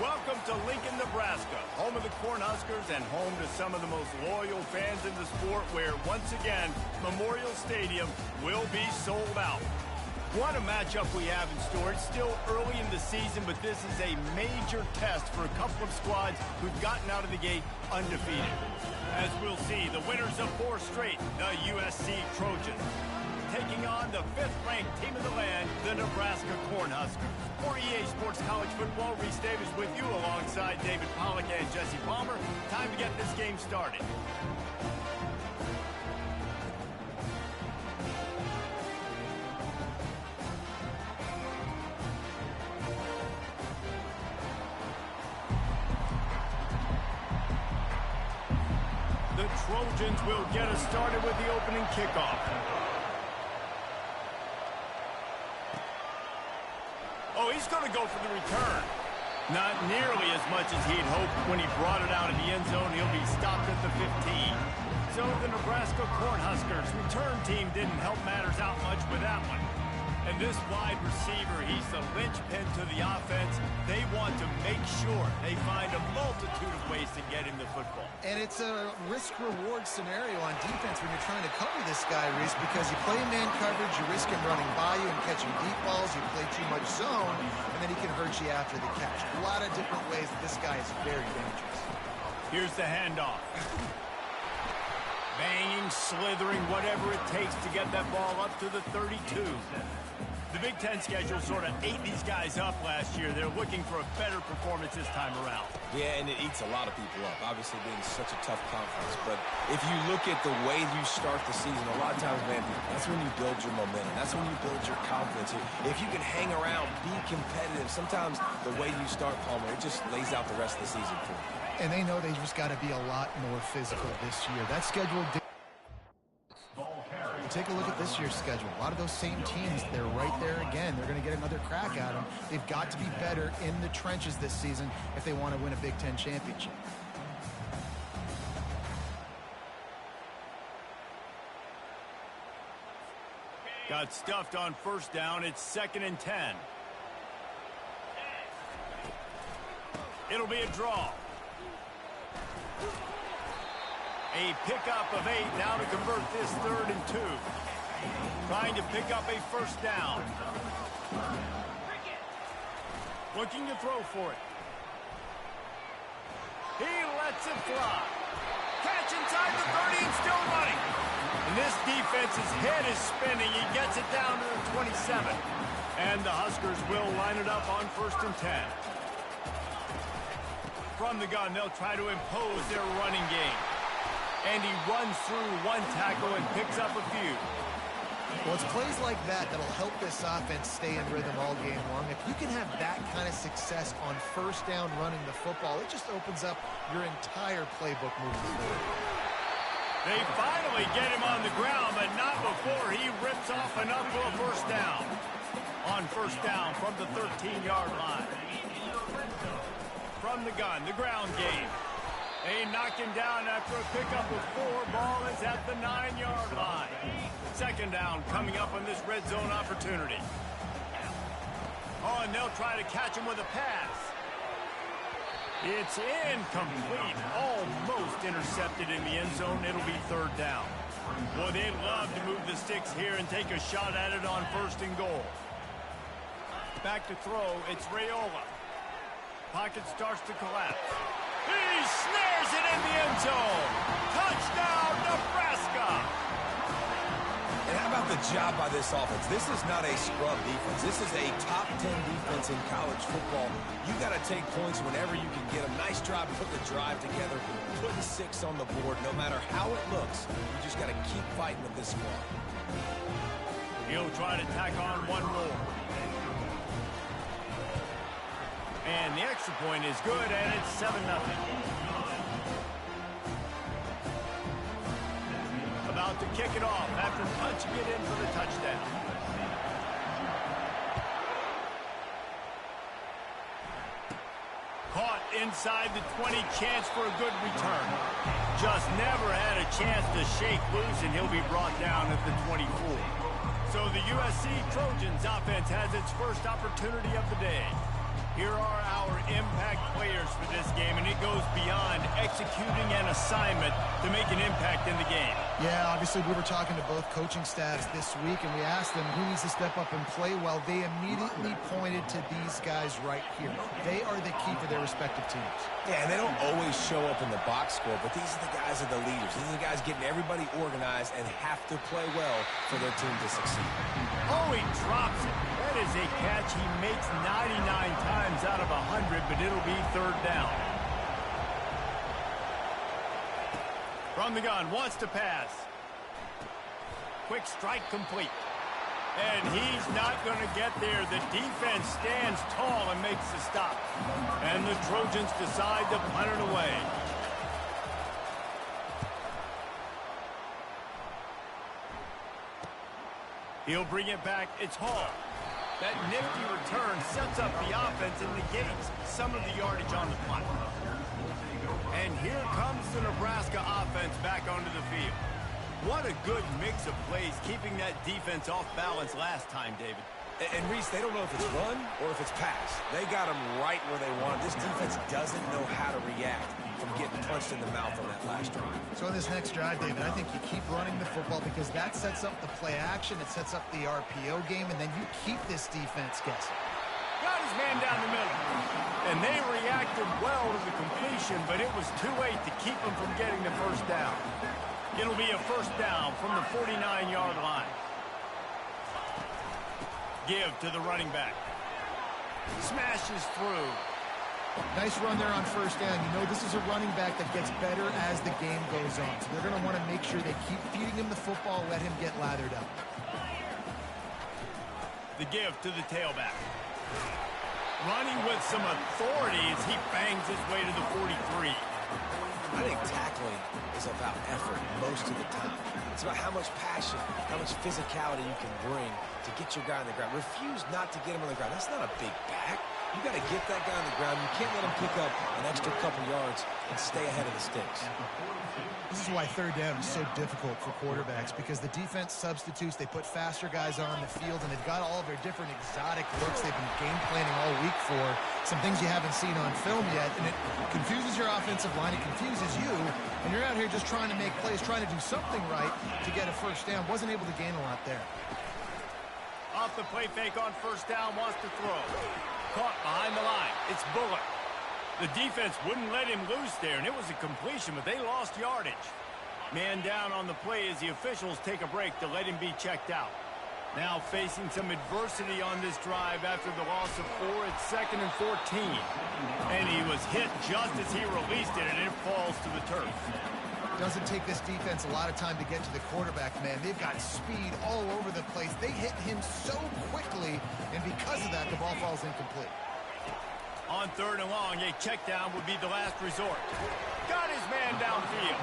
Welcome to Lincoln, Nebraska, home of the Cornhuskers and home to some of the most loyal fans in the sport where, once again, Memorial Stadium will be sold out. What a matchup we have in store. It's still early in the season, but this is a major test for a couple of squads who've gotten out of the gate undefeated. As we'll see, the winners of 4 straight, the USC Trojans, taking on the 5th-ranked team of the land, the Nebraska Cornhuskers. For EA Sports College Football, Reese Davis with you alongside David Pollack and Jesse Palmer. Time to get this game started. The Trojans will get us started with the opening kickoff. Oh, he's going to go for the return. Not nearly as much as he'd hoped when he brought it out of the end zone. He'll be stopped at the 15. So the Nebraska Cornhuskers return team didn't help matters out much with that one. And this wide receiver, he's the linchpin to the offense. They want to make sure they find a multitude of ways to get him the football. And it's a risk-reward scenario on defense when you're trying to cover this guy, Reese, because you play man coverage, you risk him running by you and catching deep balls, you play too much zone, and then he can hurt you after the catch. A lot of different ways that this guy is very dangerous. Here's the handoff. Banging, slithering, whatever it takes to get that ball up to the 32. The Big Ten schedule sort of ate these guys up last year. They're looking for a better performance this time around. Yeah, and it eats a lot of people up, obviously being such a tough conference. But if you look at the way you start the season, a lot of times, man, that's when you build your momentum. That's when you build your confidence. If you can hang around, be competitive, sometimes the way you start, Palmer, it just lays out the rest of the season for you. And they know they just got to be a lot more physical this year. That schedule did. Take a look at this year's schedule. A lot of those same teams, they're right there again. They're going to get another crack at them. They've got to be better in the trenches this season if they want to win a Big Ten championship. Got stuffed on first down. It's 2nd and 10. It'll be a draw. A pickup of 8 now to convert this 3rd and 2. Trying to pick up a first down. Looking to throw for it. He lets it fly. Catch inside the 30 and still running. And this defense's head is spinning. He gets it down to the 27. And the Huskers will line it up on 1st and 10. From the gun, they'll try to impose their running game. And he runs through 1 tackle and picks up a few. Well, it's plays like that that'll help this offense stay in rhythm all game long. If you can have that kind of success on first down running the football, it just opens up your entire playbook moving forward. They finally get him on the ground, but not before he rips off enough for a first down. On first down from the 13-yard line. From the gun, the ground game. They knock him down after a pickup of 4. Ball is at the 9-yard line. 2nd down coming up on this red zone opportunity. Oh, and they'll try to catch him with a pass. It's incomplete. Almost intercepted in the end zone. It'll be 3rd down. Boy, they'd love to move the sticks here and take a shot at it on 1st and goal. Back to throw. It's Raiola. Pocket starts to collapse. He snares it in the end zone. Touchdown, Nebraska. And how about the job by this offense? This is not a scrub defense. This is a top 10 defense in college football. You got to take points whenever you can get them. Nice job to put the drive together, putting 6 on the board. No matter how it looks, you just got to keep fighting with this squad. He'll try to tack on 1 more. And the extra point is good, and it's 7-0. About to kick it off after punching it in for the touchdown. Caught inside the 20, chance for a good return. Just never had a chance to shake loose, and he'll be brought down at the 24. So the USC Trojans offense has its first opportunity of the day. Here are our impact game, and it goes beyond executing an assignment to make an impact in the game. Yeah, obviously we were talking to both coaching staffs this week, and we asked them who needs to step up and play well. They immediately pointed to these guys right here. They are the key for their respective teams. Yeah, and they don't always show up in the box score, but these are the guys that are the leaders. These are the guys getting everybody organized and have to play well for their team to succeed. Oh, he drops it. That is a catch he makes 99 times out of 100, but it'll be third down. From the gun, wants to pass. Quick strike complete. And he's not going to get there. The defense stands tall and makes the stop. And the Trojans decide to punt it away. He'll bring it back. It's Hall. That nifty return sets up the offense and negates some of the yardage on the punt. And here comes the Nebraska offense back onto the field. What a good mix of plays, keeping that defense off balance last time, David. And Reese, they don't know if it's run or if it's pass. They got them right where they want. This defense doesn't know how to react from getting punched in the mouth on that last drive. So in this next drive, David, I think you keep running the football because that sets up the play action, it sets up the RPO game, and then you keep this defense guessing. Got his man down the middle. And they reacted well to the completion, but it was too late to keep them from getting the first down. It'll be a first down from the 49-yard line. Give to the running back. Smashes through. Nice run there on first down. You know this is a running back that gets better as the game goes on. So they're going to want to make sure they keep feeding him the football, let him get lathered up. The give to the tailback. Running with some authority as he bangs his way to the 43. I think tackling is about effort most of the time. It's about how much passion, how much physicality you can bring to get your guy on the ground. Refuse not to get him on the ground. That's not a big back. You got to get that guy on the ground. You can't let him pick up an extra couple yards and stay ahead of the sticks. This is why third down is so difficult for quarterbacks, because the defense substitutes, they put faster guys on the field, and they've got all of their different exotic looks they've been game planning all week for, some things you haven't seen on film yet, and it confuses your offensive line, it confuses you, and you're out here just trying to make plays, trying to do something right to get a first down. Wasn't able to gain a lot there. Off the play fake on first down, wants to throw. Caught behind the line. It's Bullard. The defense wouldn't let him loose there, and it was a completion, but they lost yardage. Man down on the play as the officials take a break to let him be checked out. Now facing some adversity on this drive after the loss of 4. It's 2nd and 14. And he was hit just as he released it, and it falls to the turf. Doesn't take this defense a lot of time to get to the quarterback, man. They've got speed all over the place. They hit him so quickly, and because of that, the ball falls incomplete. On 3rd and long, a check down would be the last resort. Got his man downfield.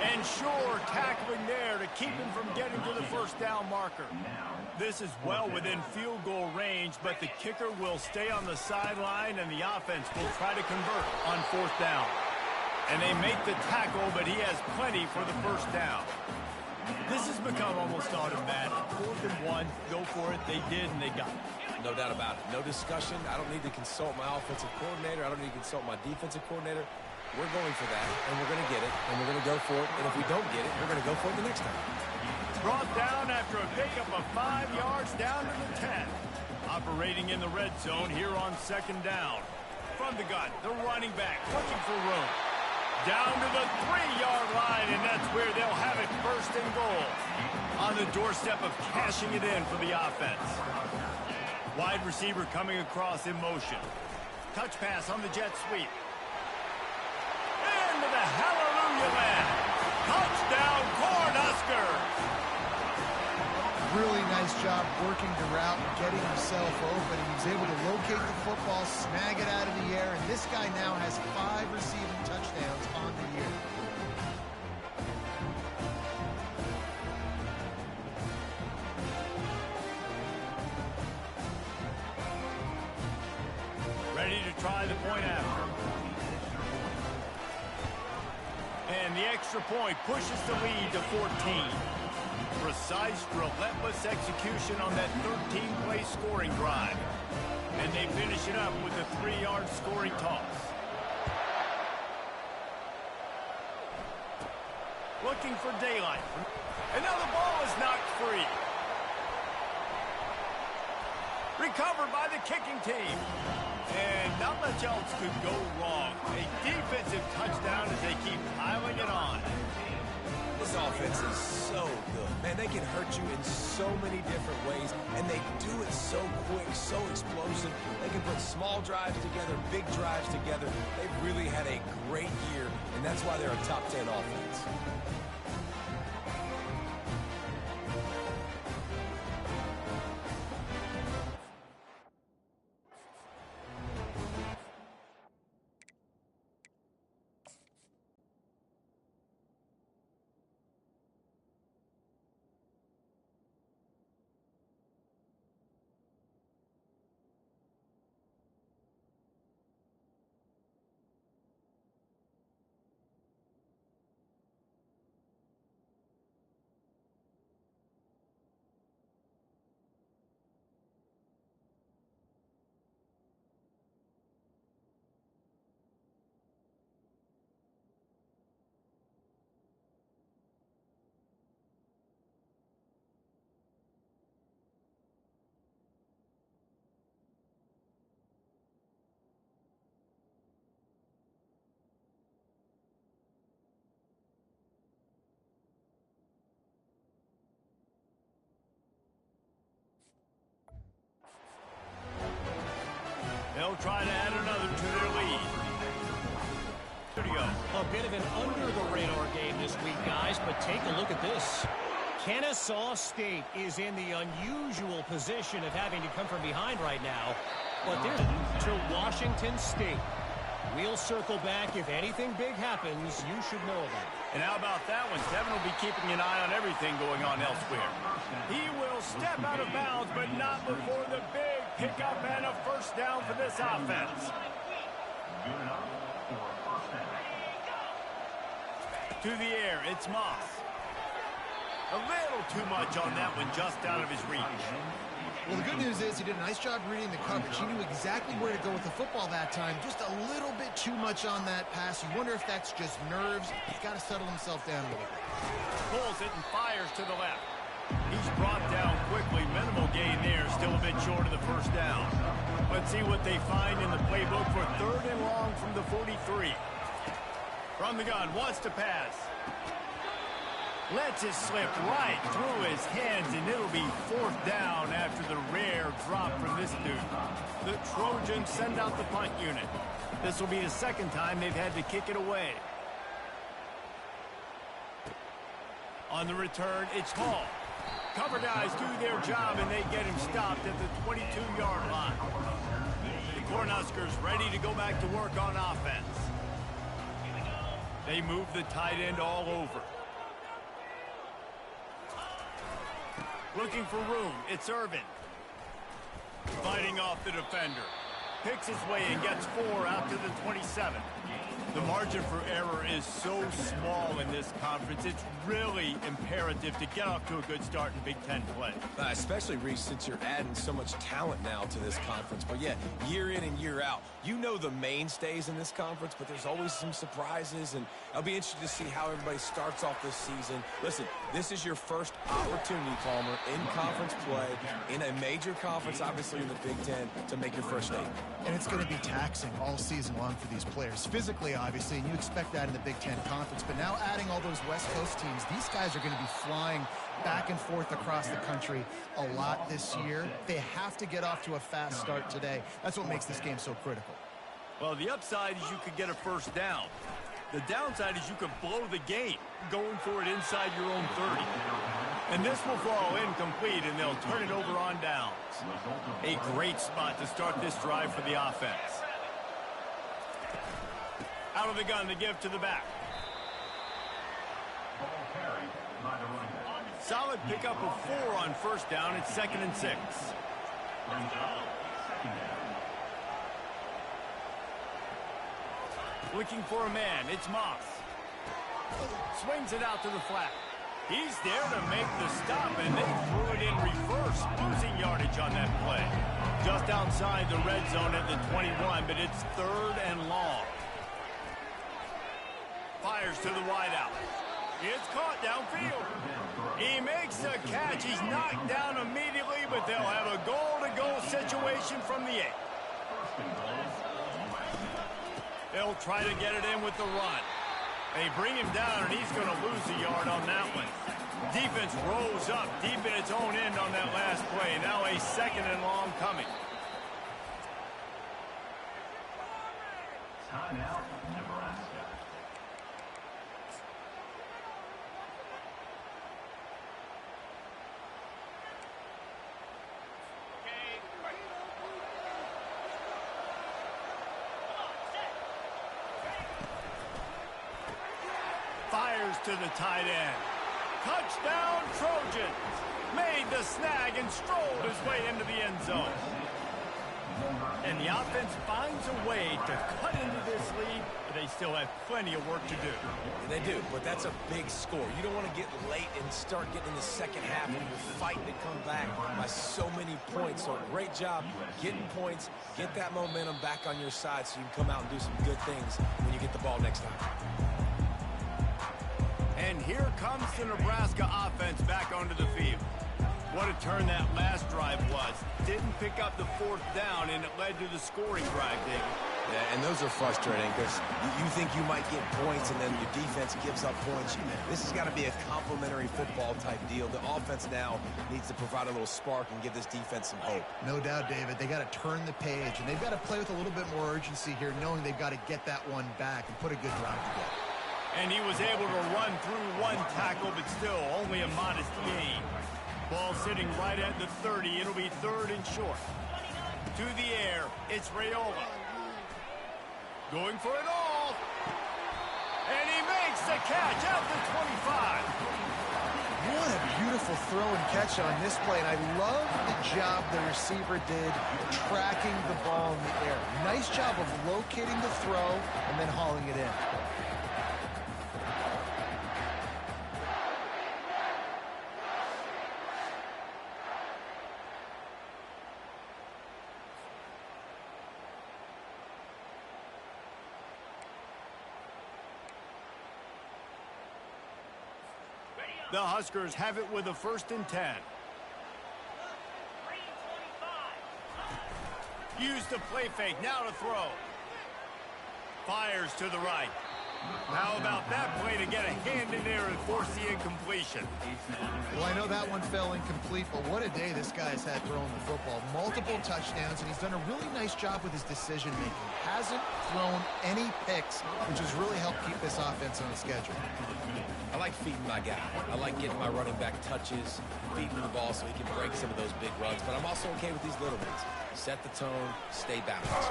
And sure, tackling there to keep him from getting to the first down marker. This is well within field goal range, but the kicker will stay on the sideline, and the offense will try to convert on 4th down. And they make the tackle, but he has plenty for the first down. This has become almost automatic. 4th and 1, go for it. They did, and they got it. No doubt about it. No discussion. I don't need to consult my offensive coordinator. I don't need to consult my defensive coordinator. We're going for that, and we're going to get it, and we're going to go for it. And if we don't get it, we're going to go for it the next time. Brought down after a pickup of 5 yards down to the 10. Operating in the red zone here on 2nd down. From the gun, the running back looking for room. Down to the 3-yard line, and that's where they'll have it 1st and goal. On the doorstep of cashing it in for the offense. Wide receiver coming across in motion. Touch pass on the jet sweep. Into the hallelujah land. Touchdown, Cornhuskers! Really nice job working the route and getting himself open. He was able to locate the football, snag it out of the air, and this guy now has 5 receiving touchdowns on the year. Ready to try the point after. And the extra point pushes the lead to 14. Precise, relentless execution on that 13-play scoring drive. And they finish it up with a 3-yard scoring toss. Looking for daylight. And now the ball is knocked free. Recovered by the kicking team. And not much else could go wrong. A defensive touchdown as they keep piling it on. This offense is so good. Man, they can hurt you in so many different ways, and they do it so quick, so explosive. They can put small drives together, big drives together. They've really had a great year, and that's why they're a top 10 offense. They'll try to add another to their lead. A bit of an under-the-radar game this week, guys, but take a look at this. Kennesaw State is in the unusual position of having to come from behind right now, but they're to Washington State. We'll circle back. If anything big happens, you should know about it. And how about that one? Devin will be keeping an eye on everything going on elsewhere. He will step out of bounds, but not before the big pickup and a first down for this offense. To the air, it's Moss. A little too much on that one, just out of his reach. Well, the good news is he did a nice job reading the coverage. He knew exactly where to go with the football that time. Just a little bit too much on that pass. You wonder if that's just nerves. He's got to settle himself down a little bit. Pulls it and fires to the left. He's brought down quickly. Minimal gain there. Still a bit short of the first down. Let's see what they find in the playbook for 3rd and long from the 43. From the gun, wants to pass. Lets it slip right through his hands, and it'll be 4th down after the rare drop from this dude. The Trojans send out the punt unit. This will be the 2nd time they've had to kick it away. On the return, it's Hall. Cover guys do their job, and they get him stopped at the 22-yard line. The Cornhuskers ready to go back to work on offense. They move the tight end all over. Looking for room. It's Irvin. Fighting off the defender. Picks his way and gets 4 out to the 27. The margin for error is so small in this conference. It's really imperative to get off to a good start in Big Ten play. Especially, Reese, since you're adding so much talent now to this conference. But, yeah, year in and year out, you know the mainstays in this conference, but there's always some surprises, and I'll be interested to see how everybody starts off this season. Listen, this is your first opportunity, Palmer, in conference play, in a major conference, obviously in the Big Ten, to make your first statement. And it's going to be taxing all season long for these players. Physically, obviously, and you expect that in the Big Ten Conference. But now adding all those West Coast teams, these guys are going to be flying back and forth across the country a lot this year. They have to get off to a fast start today. That's what makes this game so critical. Well, the upside is you could get a first down. The downside is you could blow the game going for it inside your own 30. And this will fall incomplete, and they'll turn it over on downs. A great spot to start this drive for the offense. Out of the gun to give to the back. Solid pickup of 4 on first down. It's 2nd and 6. Looking for a man. It's Moss. Swings it out to the flat. He's there to make the stop, and they threw it in reverse, losing yardage on that play. Just outside the red zone at the 21, but it's 3rd and long. Fires to the wideout. It's caught downfield. He makes a catch. He's knocked down immediately, but they'll have a goal-to-goal situation from the 8. They'll try to get it in with the run. They bring him down, and he's going to lose a yard on that one. Defense rose up deep in its own end on that last play. Now a 2nd and long coming. Timeout, Nebraska. Fires to the tight end. Touchdown, Trojans. Made the snag and strolled his way into the end zone. And the offense finds a way to cut into this lead, but they still have plenty of work to do. They do, but that's a big score. You don't want to get late and start getting in the second half when you're fighting to come back by so many points. So great job getting points, get that momentum back on your side so you can come out and do some good things when you get the ball next time. And here comes the Nebraska offense back onto the field. What a turn that last drive was. Didn't pick up the 4th down, and it led to the scoring drive, David. Yeah, and those are frustrating because you think you might get points, and then your defense gives up points. This has got to be a complementary football type deal. The offense now needs to provide a little spark and give this defense some hope. No doubt, David. They got to turn the page, and they've got to play with a little bit more urgency here, knowing they've got to get that one back and put a good drive together. And he was able to run through one tackle, but still only a modest gain. Ball sitting right at the 30. It'll be 3rd and short. To the air, it's Raiola. Going for it all. And he makes the catch at the 25. What a beautiful throw and catch on this play. And I love the job the receiver did tracking the ball in the air. Nice job of locating the throw and then hauling it in. The Huskers have it with a 1st and 10. Use the play fake, now to throw. Fires to the right. How about that play to get a hand in there and force the incompletion? Well, I know that one fell incomplete, but what a day this guy's had throwing the football. Multiple touchdowns, and he's done a really nice job with his decision-making. Hasn't thrown any picks, which has really helped keep this offense on the schedule. I like feeding my guy. I like getting my running back touches, feeding him the ball so he can break some of those big runs, but I'm also okay with these little ones. Set the tone, stay balanced.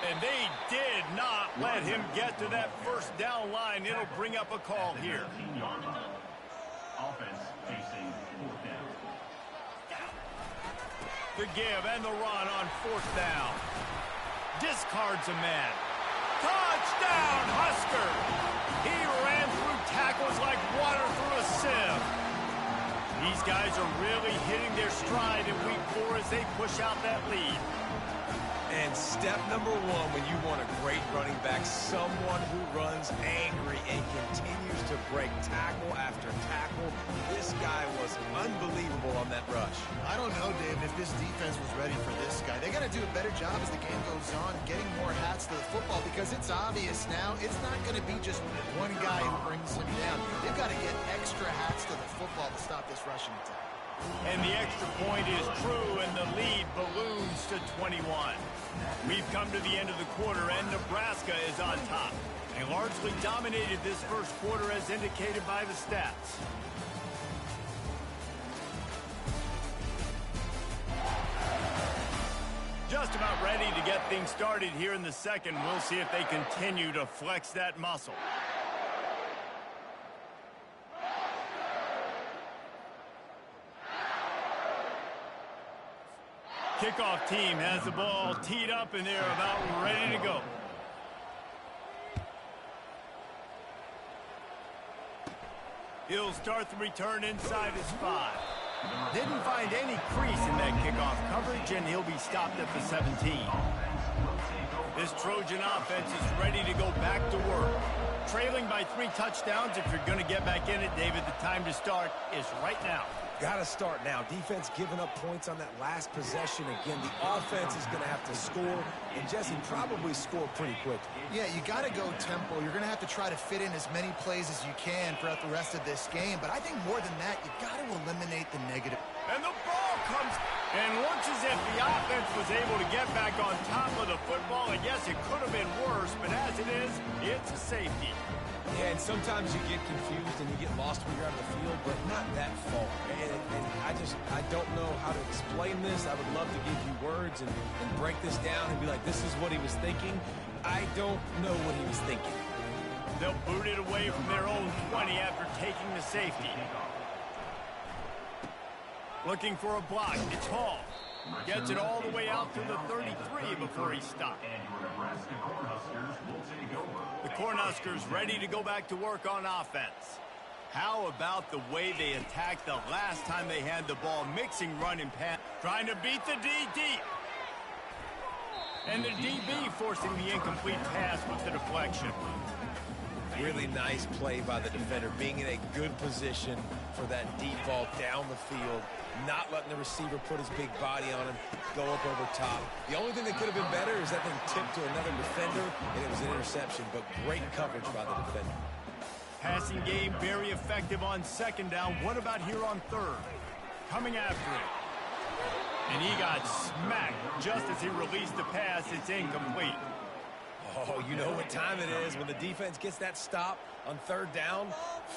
And they did not let him get to that 1st down line. It'll bring up a call here. Offense facing 4th down. The give and the run on 4th down. Discards a man. Touchdown, Husker! He ran through tackles like water through a sieve. These guys are really hitting their stride in week 4 as they push out that lead. And step number 1 when you want a great running back, someone who runs angry and continues to break tackle after tackle. This guy was unbelievable on that rush. I don't know, David, if this defense was ready for this guy. They got to do a better job as the game goes on, getting more hats to the football, because it's obvious now it's not going to be just one guy who brings him down. They've got to get extra hats to the football to stop this rushing attack. And the extra point is true, and the lead balloons to 21. We've come to the end of the quarter, and Nebraska is on top. They largely dominated this 1st quarter as indicated by the stats. Just about ready to get things started here in the 2nd. We'll see if they continue to flex that muscle. Kickoff team has the ball teed up, and they're about ready to go. He'll start the return inside his 5. Didn't find any crease in that kickoff coverage, and he'll be stopped at the 17. This Trojan offense is ready to go back to work. trailing by 3 touchdowns. If you're going to get back in it, David, the time to start is right now. Got to start now. Defense giving up points on that last possession. Again, the offense is going to have to score, and Jesse probably score pretty quick. Yeah, you got to go tempo. You're going to have to try to fit in as many plays as you can throughout the rest of this game. But I think more than that, you got to eliminate the negative. And the ball comes, and looks as if the offense was able to get back on top of the football. And yes, it could have been worse, but as it is, it's a safety. Yeah, and sometimes you get confused and you get lost when you're out of the field, but not that far. And I don't know how to explain this. I would love to give you words and break this down and be like, this is what he was thinking. I don't know what he was thinking. They'll boot it away from their own 20 after taking the safety. Looking for a block. It's Hall. Gets it all the way out to the 33 before he stopped. The Cornhuskers ready to go back to work on offense. How about the way they attacked the last time they had the ball, mixing run and pass, trying to beat the D deep. And the DB forcing the incomplete pass with the deflection. Really nice play by the defender, being in a good position for that deep ball down the field, not letting the receiver put his big body on him, go up over top. The only thing that could have been better is that thing tipped to another defender, and it was an interception, but great coverage by the defender. Passing game very effective on second down. What about here on third? Coming after it. And he got smacked just as he released the pass. It's incomplete. Oh, you know what time it is when the defense gets that stop on third down.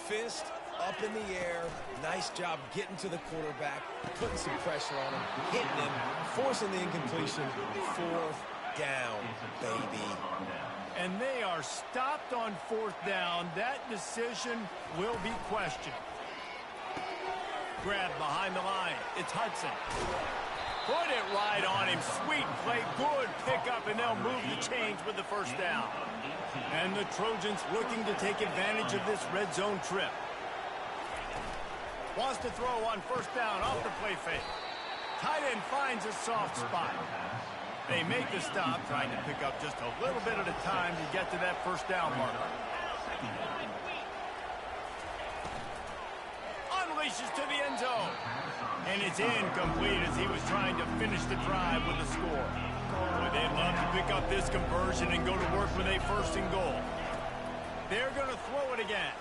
Fist up in the air. Nice job getting to the quarterback, putting some pressure on him, hitting him, forcing the incompletion. Fourth down, baby. And they are stopped on fourth down. That decision will be questioned. Grab behind the line. It's Hudson. Put it right on him. Sweet play. Good pickup, and they'll move the chains with the first down. And the Trojans looking to take advantage of this red zone trip. Wants to throw on first down off the play fake. Tight end finds a soft spot. They make the stop, trying to pick up just a little bit at a time to get to that first down marker. Unleashes to the end zone. And it's incomplete as he was trying to finish the drive with a score. Boy, they'd love to pick up this conversion and go to work with a first and goal. They're going to throw it again.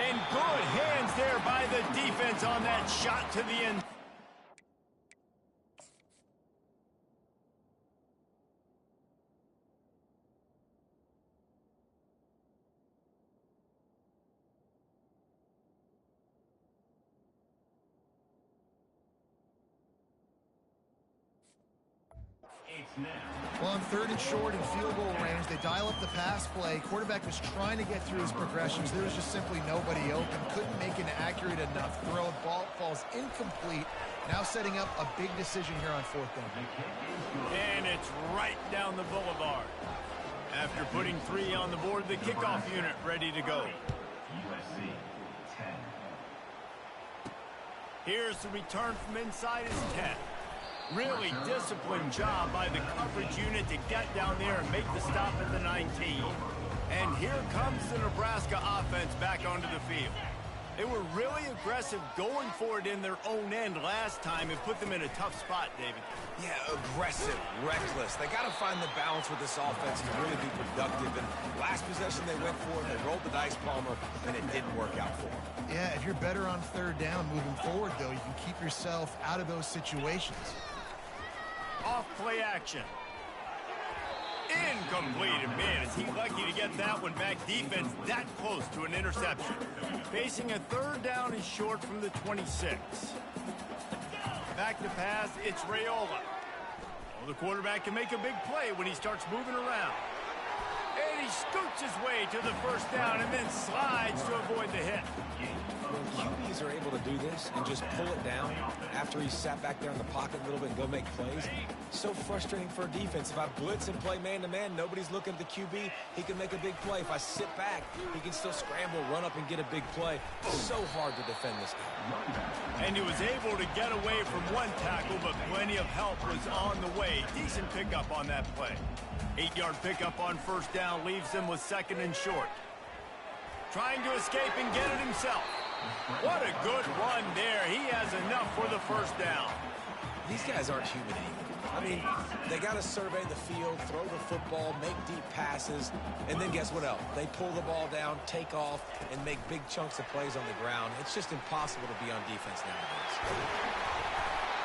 And good hands there by the defense on that shot to the end. Well, on third and short and field goal range, they dial up the pass play. Quarterback was trying to get through his progressions. There was just simply nobody open. Couldn't make an accurate enough throw. Ball falls incomplete. Now setting up a big decision here on fourth down. And it's right down the boulevard. After putting 3 on the board, the kickoff unit ready to go. USC 10. Here's the return from inside his 10. Really disciplined job by the coverage unit to get down there and make the stop at the 19. And here comes the Nebraska offense back onto the field. They were really aggressive going for it in their own end last time and put them in a tough spot, David. Yeah, aggressive, reckless. They got to find the balance with this offense to really be productive. And last possession they went for it, they rolled the dice, Palmer, and it didn't work out for them. Yeah, if you're better on third down moving forward, though, you can keep yourself out of those situations. Off play action. Incomplete. And man, is he lucky to get that one back. Defense that close to an interception. Facing a third down and short from the 26. Back to pass, it's Raiola. Well, the quarterback can make a big play when he starts moving around. And he scoots his way to the first down and then slides to avoid the hit. When QBs are able to do this and just pull it down after he sat back there in the pocket a little bit and go make plays, it's so frustrating for a defense. If I blitz and play man-to-man, nobody's looking at the QB, he can make a big play. If I sit back, he can still scramble, run up, and get a big play. So hard to defend this guy. And he was able to get away from one tackle, but plenty of help was on the way. Decent pickup on that play. 8-yard pickup on first down. leaves them with 2nd and short. Trying to escape and get it himself. What a good run there. He has enough for the first down. These guys aren't human anymore. I mean, they got to survey the field, throw the football, make deep passes, and then guess what else? They pull the ball down, take off, and make big chunks of plays on the ground. It's just impossible to be on defense nowadays.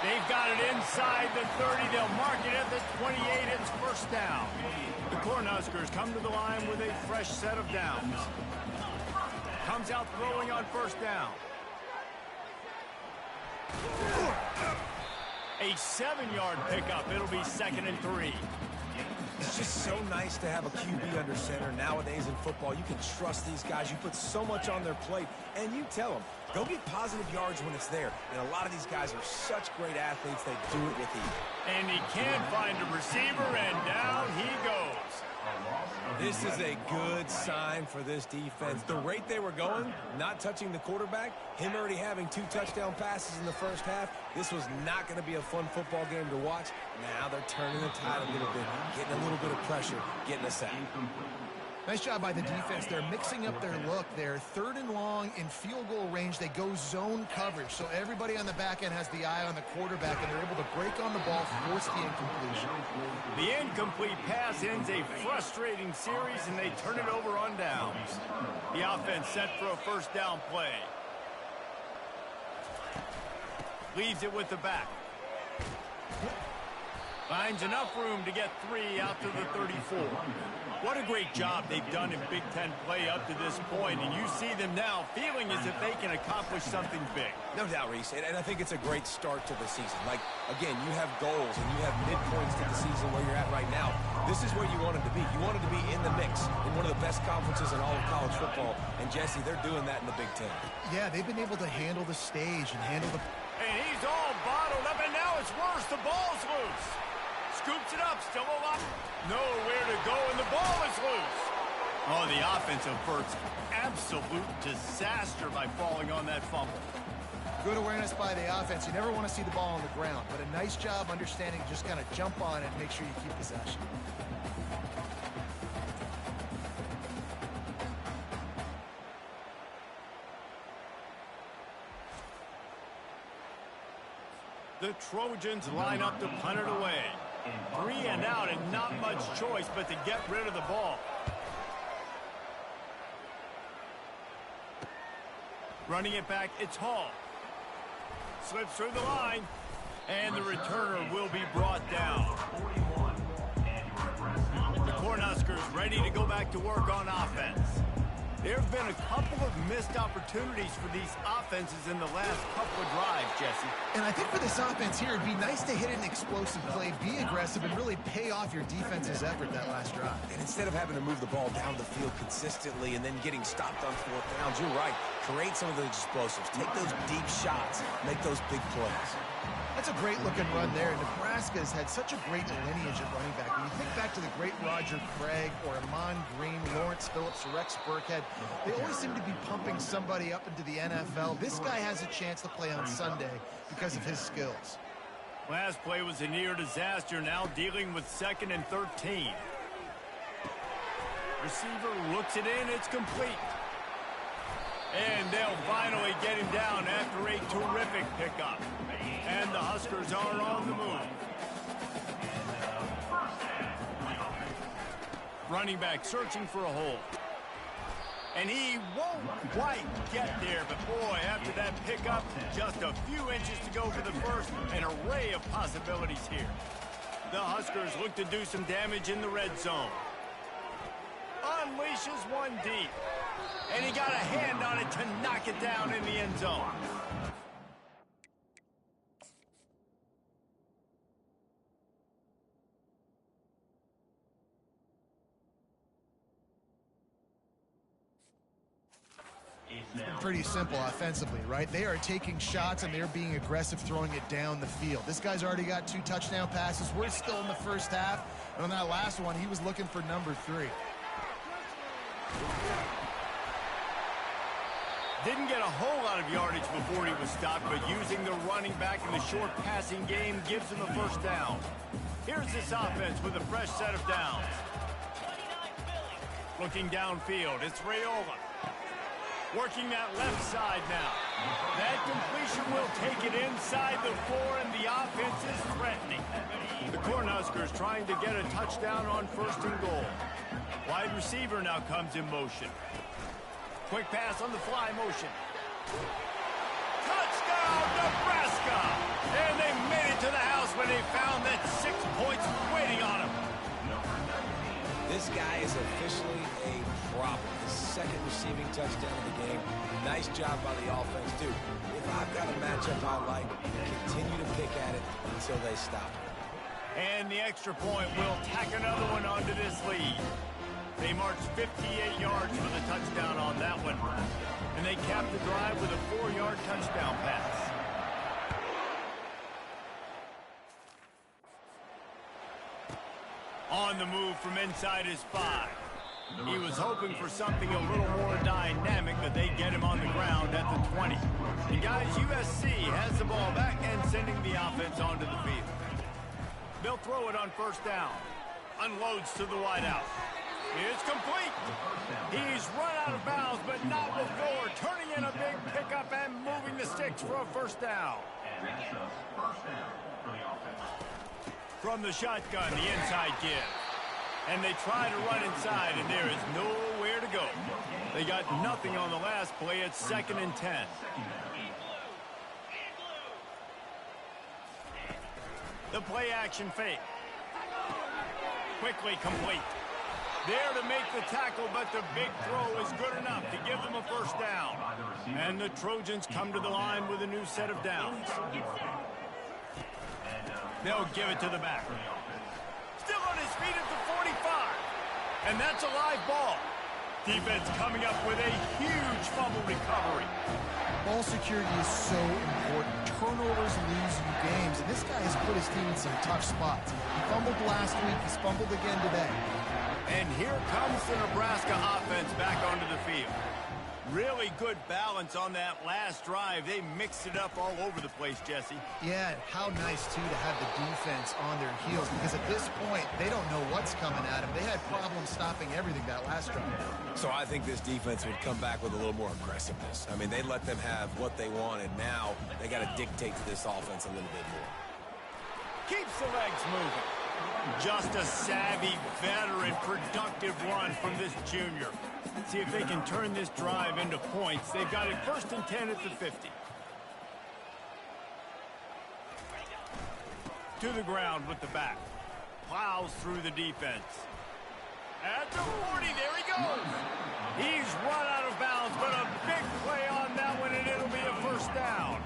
They've got it inside the 30. They'll mark it at the 28. It's first down. The Cornhuskers come to the line with a fresh set of downs. Comes out throwing on first down. A 7-yard pickup. It'll be 2nd and 3. It's just so nice to have a QB under center. Nowadays in football, you can trust these guys. You put so much on their plate, and you tell them, go get positive yards when it's there. And a lot of these guys are such great athletes, they do it with ease. And he can't find a receiver, and down he goes. This is a good sign for this defense. The rate they were going, not touching the quarterback, him already having 2 touchdown passes in the first half, this was not going to be a fun football game to watch. Now they're turning the tide a little bit, getting a little bit of pressure, getting a sack. Nice job by the defense. They're mixing up their look. They're 3rd and long in field goal range. They go zone coverage. So everybody on the back end has the eye on the quarterback, and they're able to break on the ball, force the incompletion. The incomplete pass ends a frustrating series, and they turn it over on downs. The offense set for a first down play. Leaves it with the back. Finds enough room to get 3 out to the 34. What a great job they've done in Big Ten play up to this point, and you see them now feeling as if they can accomplish something big. No doubt, Reese, and I think it's a great start to the season. Like, again, you have goals and you have midpoints to the season where you're at right now. This is where you wanted to be. You wanted to be in the mix in one of the best conferences in all of college football, and Jesse, they're doing that in the Big Ten. Yeah, they've been able to handle the stage and handle the... And he's all bottled up, and now it's worse. The ball's loose. Scoops it up, still a lot. Nowhere to go, and the ball is loose. Oh, the offensive effort's absolute disaster by falling on that fumble. Good awareness by the offense. You never want to see the ball on the ground, but a nice job understanding to just kind of jump on it and make sure you keep possession. The Trojans line up to punt it away. 3 and out, and not much choice but to get rid of the ball. Running it back, it's Hall. Slips through the line, and the returner will be brought down. The Cornhuskers ready to go back to work on offense. There have been a couple of missed opportunities for these offenses in the last couple of drives, Jesse. And I think for this offense here, it'd be nice to hit an explosive play, be aggressive, and really pay off your defense's effort that last drive. And instead of having to move the ball down the field consistently and then getting stopped on 4th downs, you're right. Create some of those explosives. Take those deep shots. Make those big plays. That's a great-looking run there. Nebraska's had such a great lineage at running back. When you think back to the great Roger Craig or Amon Green, Lawrence Phillips, Rex Burkhead, they always seem to be pumping somebody up into the NFL. This guy has a chance to play on Sunday because of his skills. Last play was a near disaster, now dealing with 2nd and 13. Receiver looks it in, it's complete. And they'll finally get him down after a terrific pickup. And the Huskers are on the move. Running back searching for a hole. And he won't quite get there, but boy, after that pickup, just a few inches to go for the first. An array of possibilities here. The Huskers look to do some damage in the red zone. Unleashes one deep. And he got a hand on it to knock it down in the end zone. Pretty simple offensively, right? They are taking shots and they're being aggressive, throwing it down the field. This guy's already got 2 touchdown passes. We're still in the first half. And on that last one, he was looking for number 3. Didn't get a whole lot of yardage before he was stopped, but using the running back in the short passing game gives him a first down. Here's this offense with a fresh set of downs. Looking downfield, it's Raiola. Working that left side now. That completion will take it inside the 4, and the offense is threatening. The Cornhuskers trying to get a touchdown on 1st and goal. Wide receiver now comes in motion. Quick pass on the fly motion. Touchdown, Nebraska! And they made it to the house when they found that 6 points waiting on them. This guy is officially a problem. His 2nd receiving touchdown of the game. Nice job by the offense, too. If I've got a matchup I like, continue to pick at it until they stop. And the extra point will tack another one onto this lead. They marched 58 yards for the touchdown on that one. And they capped the drive with a 4-yard touchdown pass. On the move from inside his 5. He was hoping for something a little more dynamic, but they get him on the ground at the 20. And guys, USC has the ball back and sending the offense onto the field. They'll throw it on 1st down. Unloads to the wideout. It's complete. He's run out of bounds, but not before turning in a big pickup and moving the sticks for a 1st down. And that's the 1st down for the offense. From the shotgun, the inside give. And they try to run inside, and there is nowhere to go. They got nothing on the last play. It's 2nd and 10. The play action fake. Quickly complete. There to make the tackle, but the big throw is good enough to give them a 1st down. And the Trojans come to the line with a new set of downs. They'll give it to the back. Still on his feet at the 45. And that's a live ball. Defense coming up with a huge fumble recovery. Ball security is so important. Turnovers lose you games, and this guy has put his team in some tough spots. He fumbled last week. He's fumbled again today. And here comes the Nebraska offense back onto the field. Really good balance on that last drive. They mixed it up all over the place, Jesse. Yeah, and how nice, too, to have the defense on their heels, because at this point, they don't know what's coming at them. They had problems stopping everything that last drive. So I think this defense would come back with a little more aggressiveness. I mean, they let them have what they wanted. Now they got to dictate to this offense a little bit more. Keeps the legs moving. Just a savvy, veteran, productive run from this junior. See if they can turn this drive into points. They've got it 1st and 10 at the 50. To the ground with the back. Plows through the defense. At the 40, there he goes. He's run out of bounds, but a big play on that one, and it'll be a 1st down.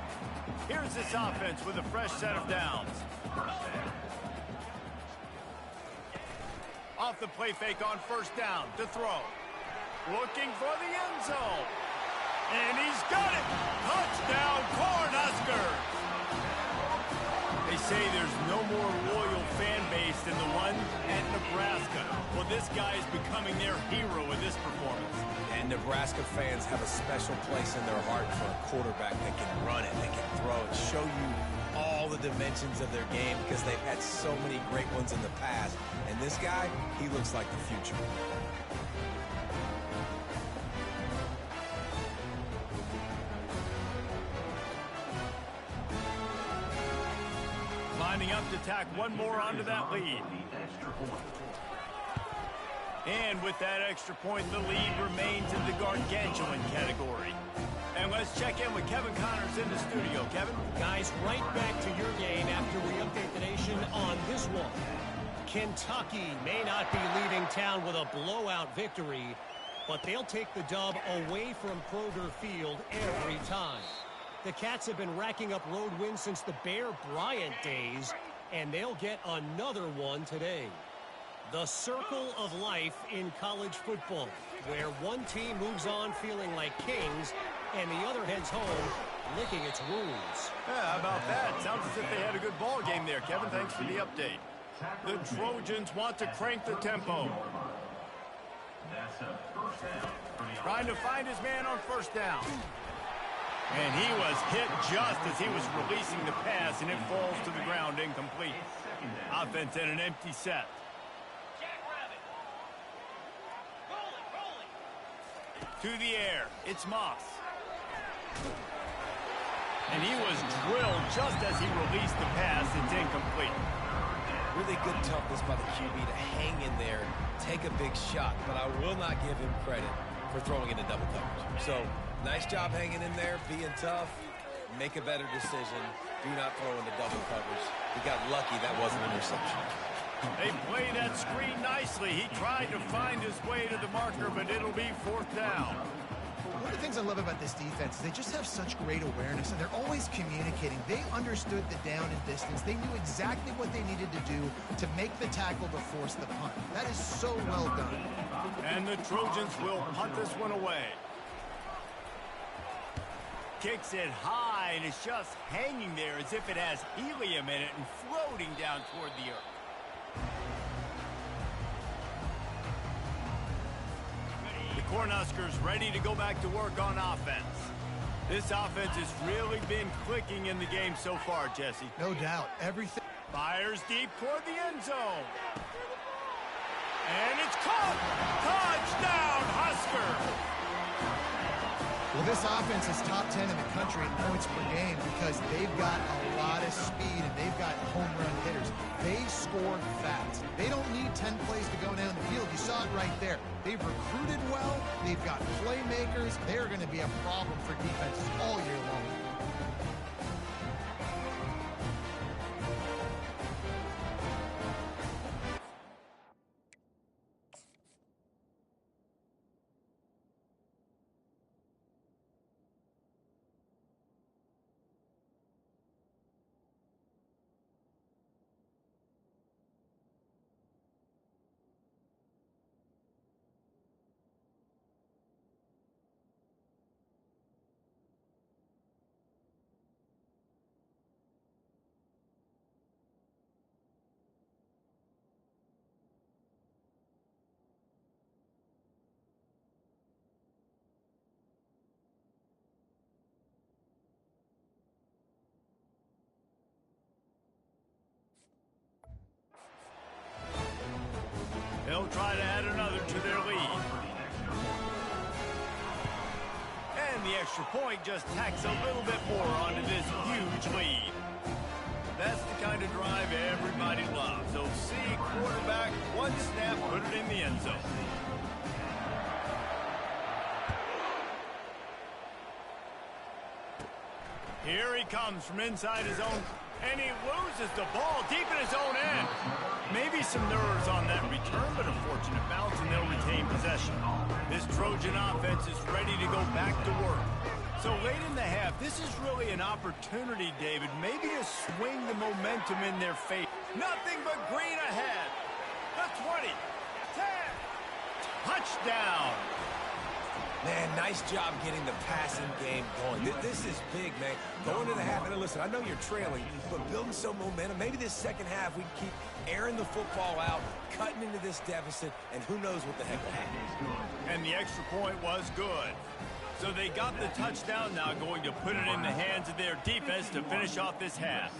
Here's this offense with a fresh set of downs. Off the play fake on 1st down to throw. Looking for the end zone. And he's got it. Touchdown, Cornhuskers. They say there's no more loyal fan base than the one at Nebraska. Well, this guy is becoming their hero in this performance. And Nebraska fans have a special place in their heart for a quarterback that can run it, that can throw it, show you all the dimensions of their game, because they've had so many great ones in the past. And this guy, he looks like the future. Lining up to tack one more onto that lead. And with that extra point, the lead remains in the gargantuan category. And let's check in with Kevin Connors in the studio. Kevin? Guys, right back to your game after we update the nation on this one. Kentucky may not be leaving town with a blowout victory, but they'll take the dub away from Kroger Field every time. The Cats have been racking up road wins since the Bear Bryant days, and they'll get another one today. The circle of life in college football, where one team moves on feeling like kings, and the other heads home licking its wounds. Yeah, how about that? Sounds as if they had a good ball game there, Kevin. Thanks for the update. The Trojans want to crank the tempo. Trying to find his man on 1st down. And he was hit just as he was releasing the pass, and it falls to the ground incomplete. Offense in an empty set. To the air, it's Moss. And he was drilled just as he released the pass. It's incomplete. Really good toughness by the QB to hang in there, take a big shot, but I will not give him credit for throwing into double coverage. So, nice job hanging in there, being tough, make a better decision, do not throw into double coverage. He got lucky that wasn't an interception. They play that screen nicely. He tried to find his way to the marker, but it'll be 4th down. One of the things I love about this defense is they just have such great awareness, and they're always communicating. They understood the down and distance. They knew exactly what they needed to do to make the tackle to force the punt. That is so well done. And the Trojans will punt this one away. Kicks it high, and it's just hanging there as if it has helium in it and floating down toward the earth. The Cornhuskers ready to go back to work on offense. This offense has really been clicking in the game so far, Jesse. No doubt. Everything. Fires deep toward the end zone. And it's caught! Touchdown, Husker! Well, this offense is top 10 in the country in points per game because they've got a lot of speed and they've got home run hitters. They score fast. They don't need 10 plays to go down the field. You saw it right there. They've recruited well. They've got playmakers. They're going to be a problem for defenses all year long. They'll try to add another to their lead. And the extra point just tacks a little bit more onto this huge lead. That's the kind of drive everybody loves. OC quarterback, one snap, put it in the end zone. Here he comes from inside his own, and he loses the ball deep in his own end. Maybe some nerves on that return, but a fortunate bounce, and they'll retain possession. This Trojan offense is ready to go back to work. So late in the half, this is really an opportunity, David, maybe to swing the momentum in their favor. Nothing but green ahead. The 20, 10, touchdown. Man, nice job getting the passing game going. This is big, man. Going to the half, and listen, I know you're trailing, but building some momentum. Maybe this second half we can keep airing the football out, cutting into this deficit, and who knows what the heck will happen. And the extra point was good. So they got the touchdown, now going to put it in the hands of their defense to finish off this half.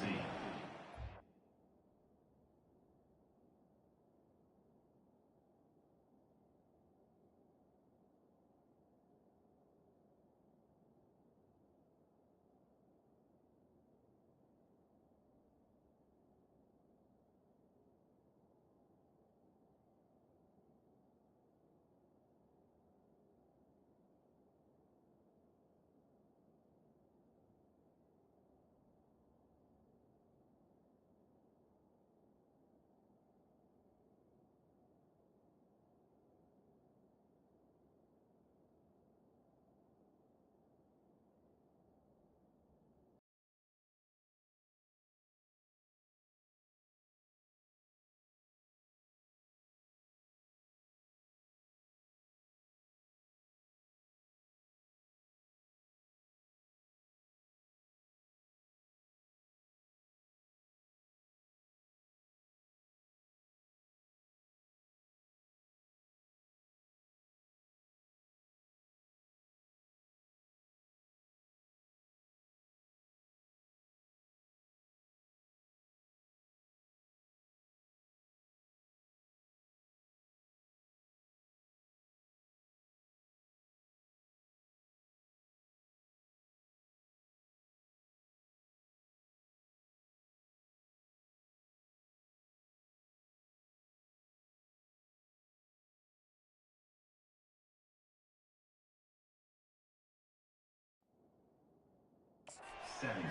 17.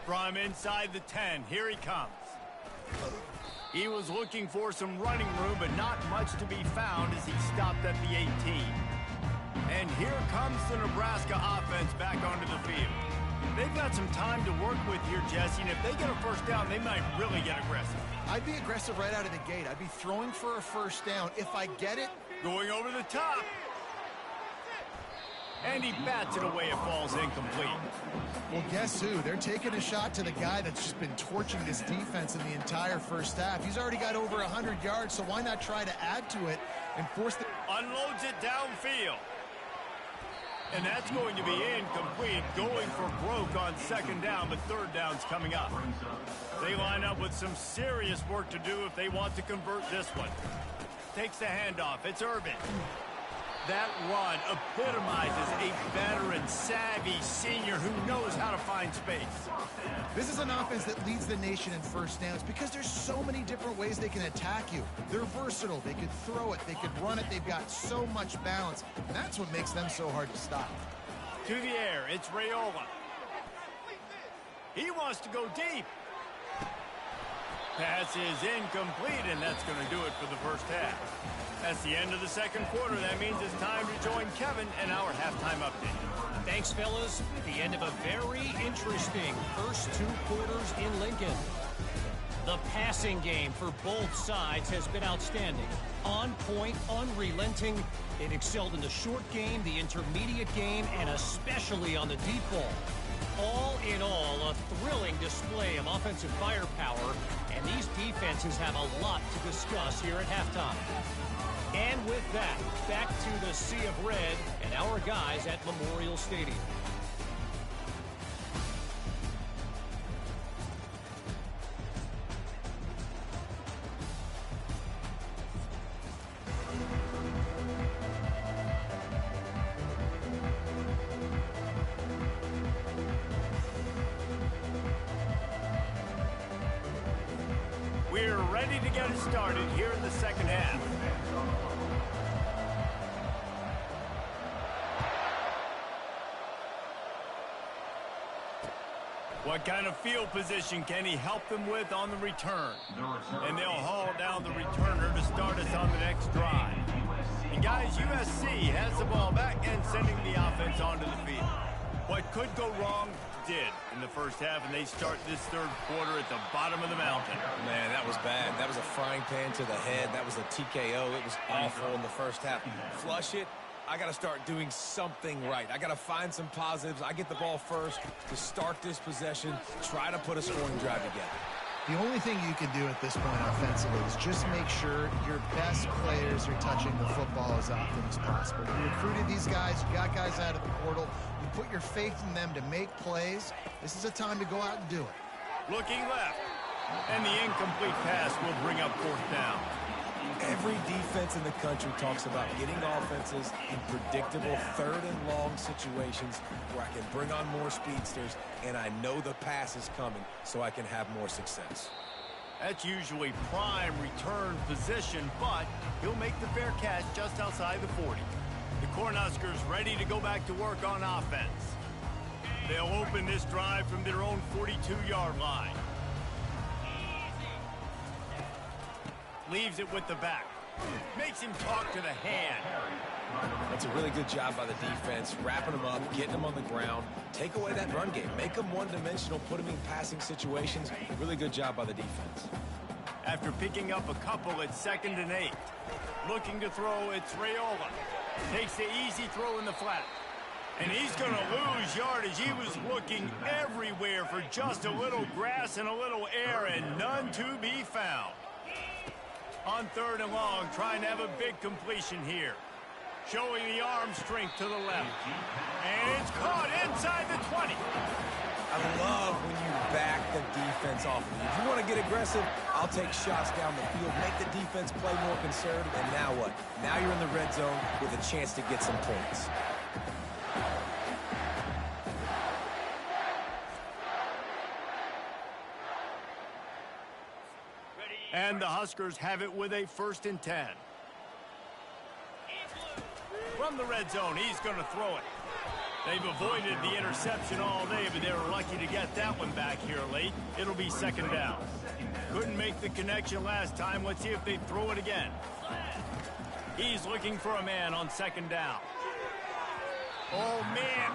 From inside the 10, here he comes. He was looking for some running room, but not much to be found as he stopped at the 18. And here comes the Nebraska offense back onto the field. They've got some time to work with here, Jesse, and if they get a first down, they might really get aggressive. I'd be aggressive right out of the gate. I'd be throwing for a first down. If I get it, going over the top. And he bats it away. It falls incomplete. well, guess who? They're taking a shot to the guy that's just been torching this defense in the entire first half. He's already got over 100 yards, so why not try to add to it and force the... Unloads it downfield. And that's going to be incomplete, going for broke on second down, but third down's coming up. They line up with some serious work to do if they want to convert this one. Takes the handoff. It's Urban. That run epitomizes a veteran, savvy senior who knows how to find space. This is an offense that leads the nation in first downs because there's so many different ways they can attack you. They're versatile. They could throw it. They could run it. They've got so much balance. And that's what makes them so hard to stop. To the air, it's Raiola. He wants to go deep. Pass is incomplete, and that's going to do it for the first half. That's the end of the second quarter. That means it's time to join Kevin and our halftime update. Thanks, fellas. The end of a very interesting first two quarters in Lincoln. The passing game for both sides has been outstanding. On point, unrelenting. They've excelled in the short game, the intermediate game, and especially on the deep ball. All in all, a thrilling display of offensive firepower, and these defenses have a lot to discuss here at halftime. And with that, back to the Sea of Red and our guys at Memorial Stadium. We're ready to get it started here in the second half. What kind of field position can he help them with on the return? And they'll haul down the returner to start us on the next drive. And guys, USC has the ball back and sending the offense onto the field. What could go wrong did in the first half, and they start this third quarter at the bottom of the mountain. Man, that was bad. That was a frying pan to the head. That was a TKO. It was awful in the first half. Flush it. I got to start doing something right. I got to find some positives. I get the ball first to start this possession, try to put a scoring drive together. The only thing you can do at this point offensively is just make sure your best players are touching the football as often as possible. You recruited these guys, you got guys out of the portal, you put your faith in them to make plays. This is a time to go out and do it. Looking left, and the incomplete pass will bring up fourth down. Every defense in the country talks about getting offenses in predictable third and long situations where I can bring on more speedsters and I know the pass is coming so I can have more success. That's usually prime return position, but he'll make the fair catch just outside the 40. The Cornhuskers ready to go back to work on offense. They'll open this drive from their own 42-yard line. Leaves it with the back. Makes him talk to the hand. That's a really good job by the defense, wrapping them up, getting them on the ground. Take away that run game. Make them one-dimensional, put them in passing situations. Really good job by the defense. After picking up a couple, it's 2nd and 8. Looking to throw, it's Raiola. Takes the easy throw in the flat. And he's going to lose yardage. He was looking everywhere for just a little grass and a little air, and none to be found. On 3rd and long, trying to have a big completion here. Showing the arm strength to the left. And it's caught inside the 20. I love when you back the defense off of you. If you want to get aggressive, I'll take shots down the field, make the defense play more conservative, and now what? Now you're in the red zone with a chance to get some points. And the Huskers have it with a 1st and 10. From the red zone, he's going to throw it. They've avoided the interception all day, but they were lucky to get that one back here late. It'll be second down. Couldn't make the connection last time. Let's see if they throw it again. He's looking for a man on second down. Oh, man,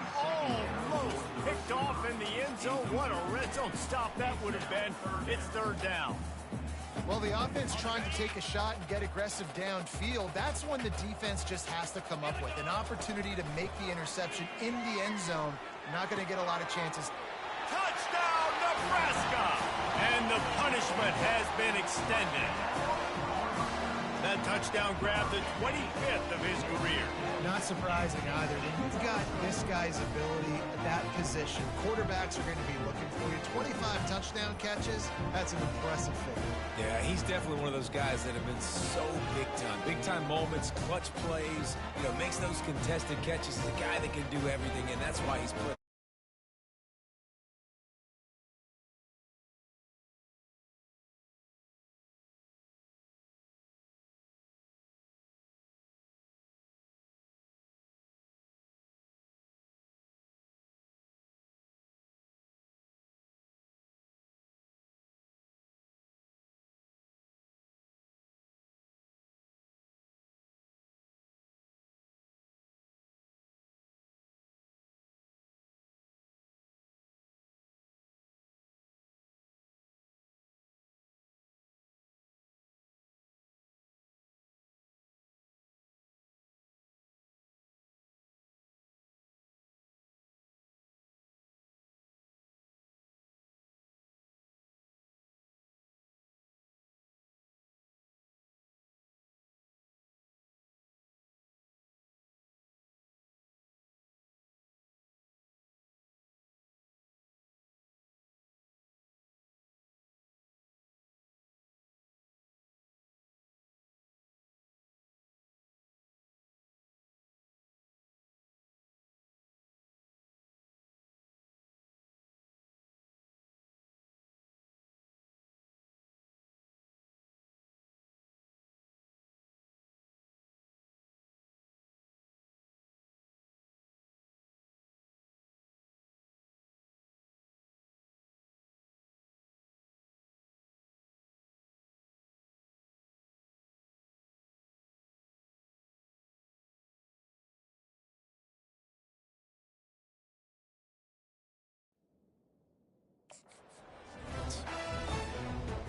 almost picked off in the end zone. What a red zone stop that would have been. It's third down. Well, the offense trying to take a shot and get aggressive downfield. That's when the defense just has to come up with an opportunity to make the interception in the end zone. Not going to get a lot of chances. Touchdown, Nebraska! And the punishment has been extended. That touchdown grabbed the 25th of his career. Not surprising either. When you've got this guy's ability at that position, quarterbacks are going to be looking for you. 25 touchdown catches, that's an impressive figure. Yeah, he's definitely one of those guys that have been so big time. Big time moments, clutch plays, makes those contested catches. He's a guy that can do everything, and that's why he's put.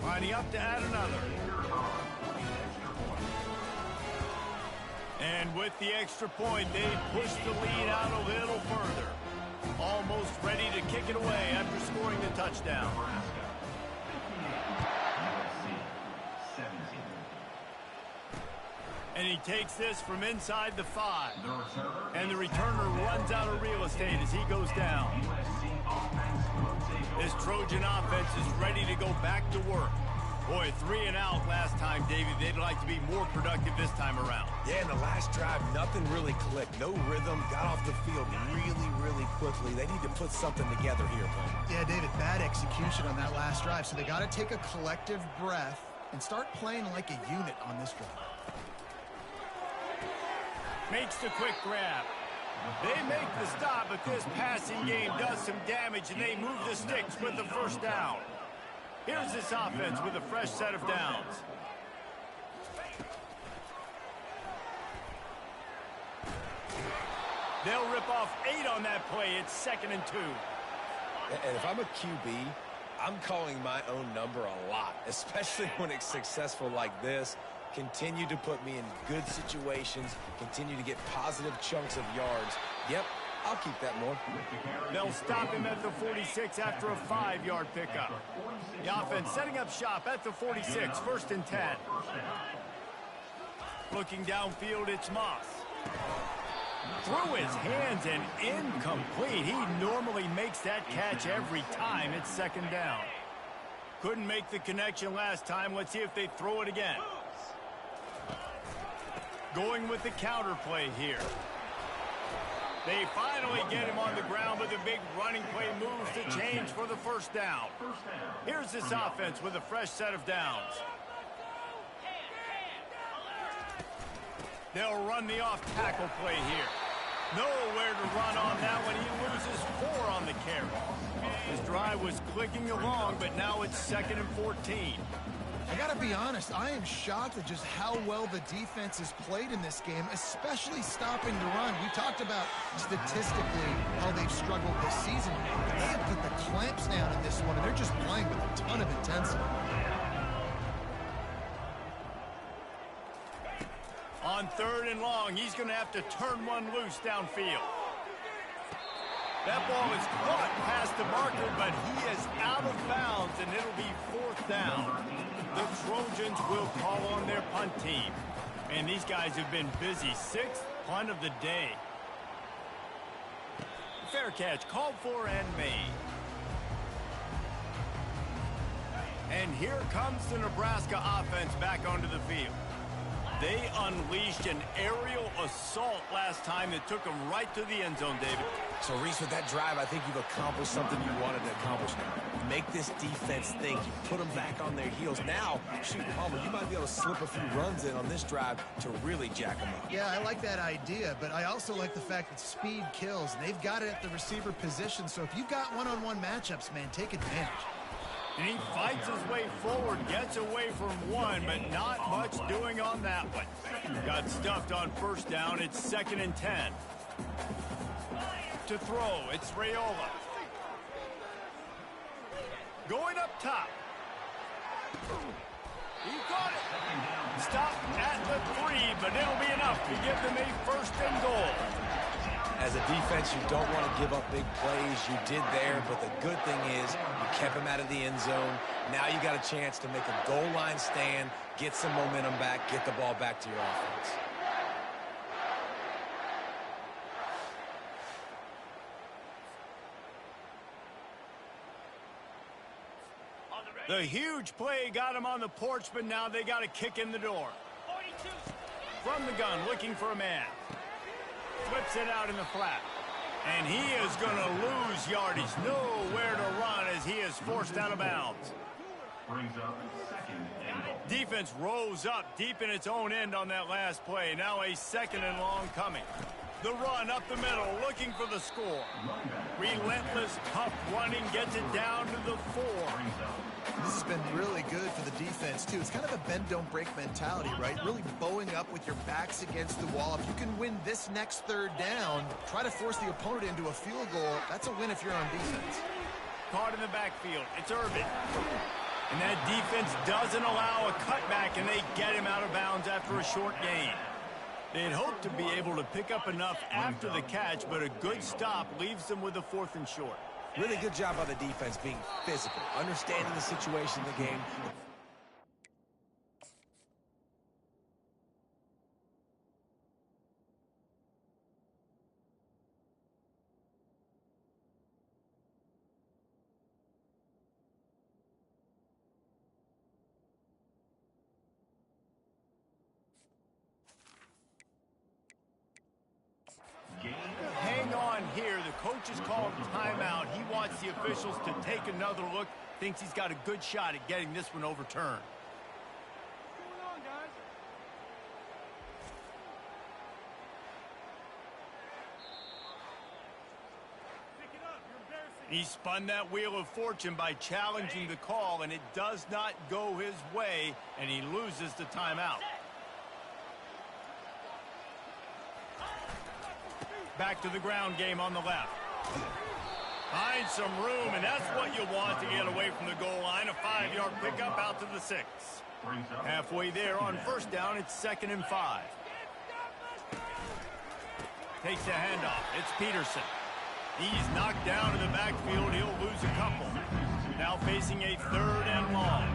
Lining up to add another. And with the extra point, they push the lead out a little further. Almost ready to kick it away after scoring the touchdown. And he takes this from inside the 5. And the returner runs out of real estate as he goes down. This Trojan offense is ready to go back to work. Boy, 3 and out last time, Davey. They'd like to be more productive this time around. Yeah, in the last drive, nothing really clicked. No rhythm. Got off the field really quickly. They need to put something together here, Paul. Yeah, David, bad execution on that last drive. So they got to take a collective breath and start playing like a unit on this drive. Makes the quick grab. They make the stop, but this passing game does some damage, and they move the sticks with the first down. Here's this offense with a fresh set of downs. They'll rip off 8 on that play. It's 2nd and 2. And if I'm a QB, I'm calling my own number a lot, especially when it's successful like this. Continue to put me in good situations, continue to get positive chunks of yards. Yep, I'll keep that more. They'll stop him at the 46 after a 5-yard pickup. The offense setting up shop at the 46, 1st and 10. Looking downfield, it's Moss. Through his hands and incomplete. He normally makes that catch every time. It's 2nd down. Couldn't make the connection last time. Let's see if they throw it again. Going with the counter play here. They finally get him on the ground, but the big running play moves to change for the 1st down. Here's this offense with a fresh set of downs. They'll run the off-tackle play here. Nowhere to run on that one. He loses 4 on the carry. His drive was clicking along, but now it's 2nd and 14. I got to be honest, I am shocked at just how well the defense has played in this game, especially stopping the run. We talked about statistically how they've struggled this season. They have put the clamps down in this one, and they're just playing with a ton of intensity. On 3rd and long, he's going to have to turn one loose downfield. That ball is caught past the marker, but he is out of bounds, and it'll be 4th down. The Trojans will call on their punt team. Man, these guys have been busy. 6th punt of the day. Fair catch, called for and made. And here comes the Nebraska offense back onto the field. They unleashed an aerial assault last time that took them right to the end zone, David. So, Reese, with that drive, I think you've accomplished something you wanted to accomplish. Make this defense think. You put them back on their heels. Now, shoot, Palmer, you might be able to slip a few runs in on this drive to really jack them up. Yeah, I like that idea, but I also like the fact that speed kills, and they've got it at the receiver position. So if you've got one-on-one matchups, man, take advantage. And he fights his way forward, gets away from one, but not much doing on that one. Got stuffed on 1st down. It's 2nd and 10. To throw, it's Raiola. Going up top. He got it. Stop at the 3, but it'll be enough to give them a 1st and goal. As a defense, you don't want to give up big plays. You did there, but the good thing is you kept him out of the end zone. Now you got a chance to make a goal line stand, get some momentum back, get the ball back to your offense. The huge play got him on the porch, but now they got a kick in the door. From the gun, looking for a man. Flips it out in the flat. And he is going to lose yardage. Nowhere to run as he is forced out of bounds. Brings up 2nd and goal. Defense rose up deep in its own end on that last play. Now a 2nd and long coming. The run up the middle, looking for the score. Relentless, tough running, gets it down to the 4. This has been really good for the defense, too. It's kind of a bend-don't-break mentality, right? Really bowing up with your backs against the wall. If you can win this next 3rd down, try to force the opponent into a field goal. That's a win if you're on defense. Caught in the backfield. It's Irvin. And that defense doesn't allow a cutback, and they get him out of bounds after a short gain. They'd hoped to be able to pick up enough after the catch, but a good stop leaves them with a 4th and short. Really good job by the defense being physical, understanding the situation in the game. Hang on here. The coach has called timeout. He wants the officials to take another look. Thinks he's got a good shot at getting this one overturned. He spun that wheel of fortune by challenging the call, and it does not go his way, and he loses the timeout. Back to the ground game on the left. Finds some room, and that's what you want to get away from the goal line. A 5-yard pickup out to the 6. Halfway there on 1st down, it's 2nd and 5. Takes the handoff. It's Peterson. He's knocked down in the backfield. He'll lose a couple. Now facing a 3rd and long.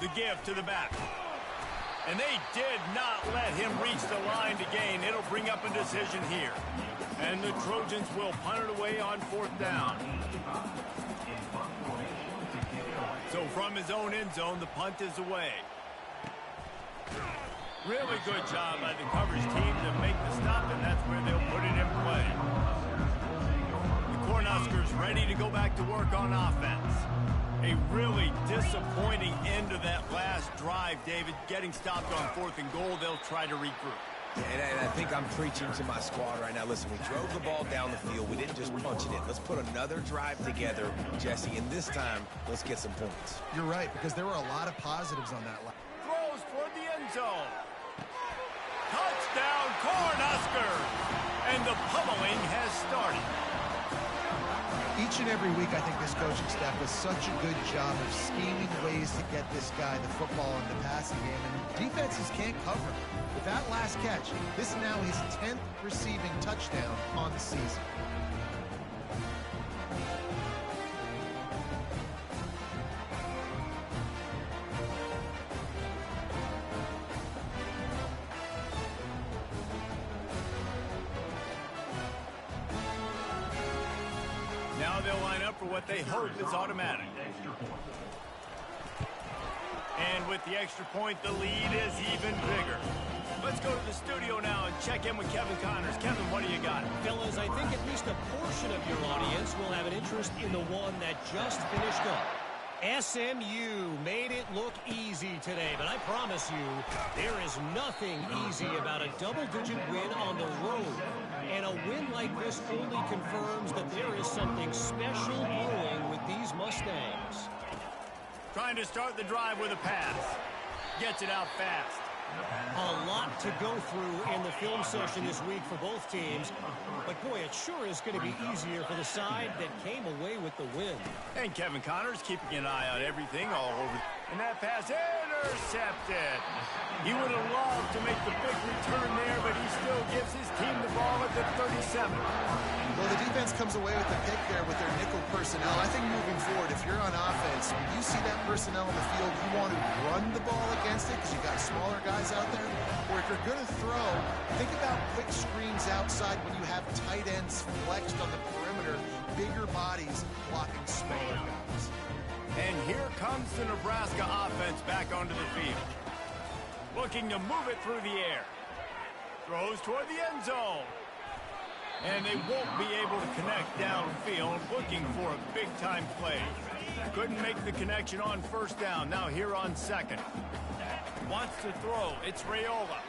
The give to the back. And they did not let him reach the line to gain. It'll bring up a decision here. And the Trojans will punt it away on 4th down. So from his own end zone, the punt is away. Really good job by the coverage team to make the stop, and that's where they'll put it in play. The Cornhuskers ready to go back to work on offense. A really disappointing end to that last drive, David. Getting stopped on 4th and goal, they'll try to regroup. And I think I'm preaching to my squad right now. Listen, we drove the ball down the field. We didn't just punch it in. Let's put another drive together, Jesse, and this time, let's get some points. You're right, because there were a lot of positives on that line. Throws toward the end zone. Touchdown, Cornhuskers! And the pummeling has started. Each and every week, I think this coaching staff does such a good job of scheming ways to get this guy the football in the passing game, and defenses can't cover him. With that last catch, this is now his 10th receiving touchdown on the season. Now they'll line up for what they hope is automatic. And with the extra point, the lead is even bigger. Let's go to the studio now and check in with Kevin Connors. Kevin, what do you got? Fellas, I think at least a portion of your audience will have an interest in the one that just finished up. SMU made it look easy today, but I promise you, there is nothing easy about a double-digit win on the road. And a win like this only confirms that there is something special brewing with these Mustangs. Trying to start the drive with a pass. Gets it out fast. A lot to go through in the film session this week for both teams. But, boy, it sure is going to be easier for the side that came away with the win. And Kevin Connors keeping an eye on everything all over. And that pass intercepted. He would have loved to make the big return there, but he still gives his team the ball at the 37. Well, the defense comes away with the pick there with their nickel personnel. I think moving forward, if you're on offense, when you see that personnel on the field, you want to run the ball against it because you've got smaller guys out there. Or if you're going to throw, think about quick screens outside when you have tight ends flexed on the perimeter, bigger bodies blocking smaller guys. And here comes the Nebraska offense back onto the field. Looking to move it through the air. Throws toward the end zone. And they won't be able to connect downfield, looking for a big-time play. Couldn't make the connection on first down. Now here on second. Wants to throw. It's Raiola.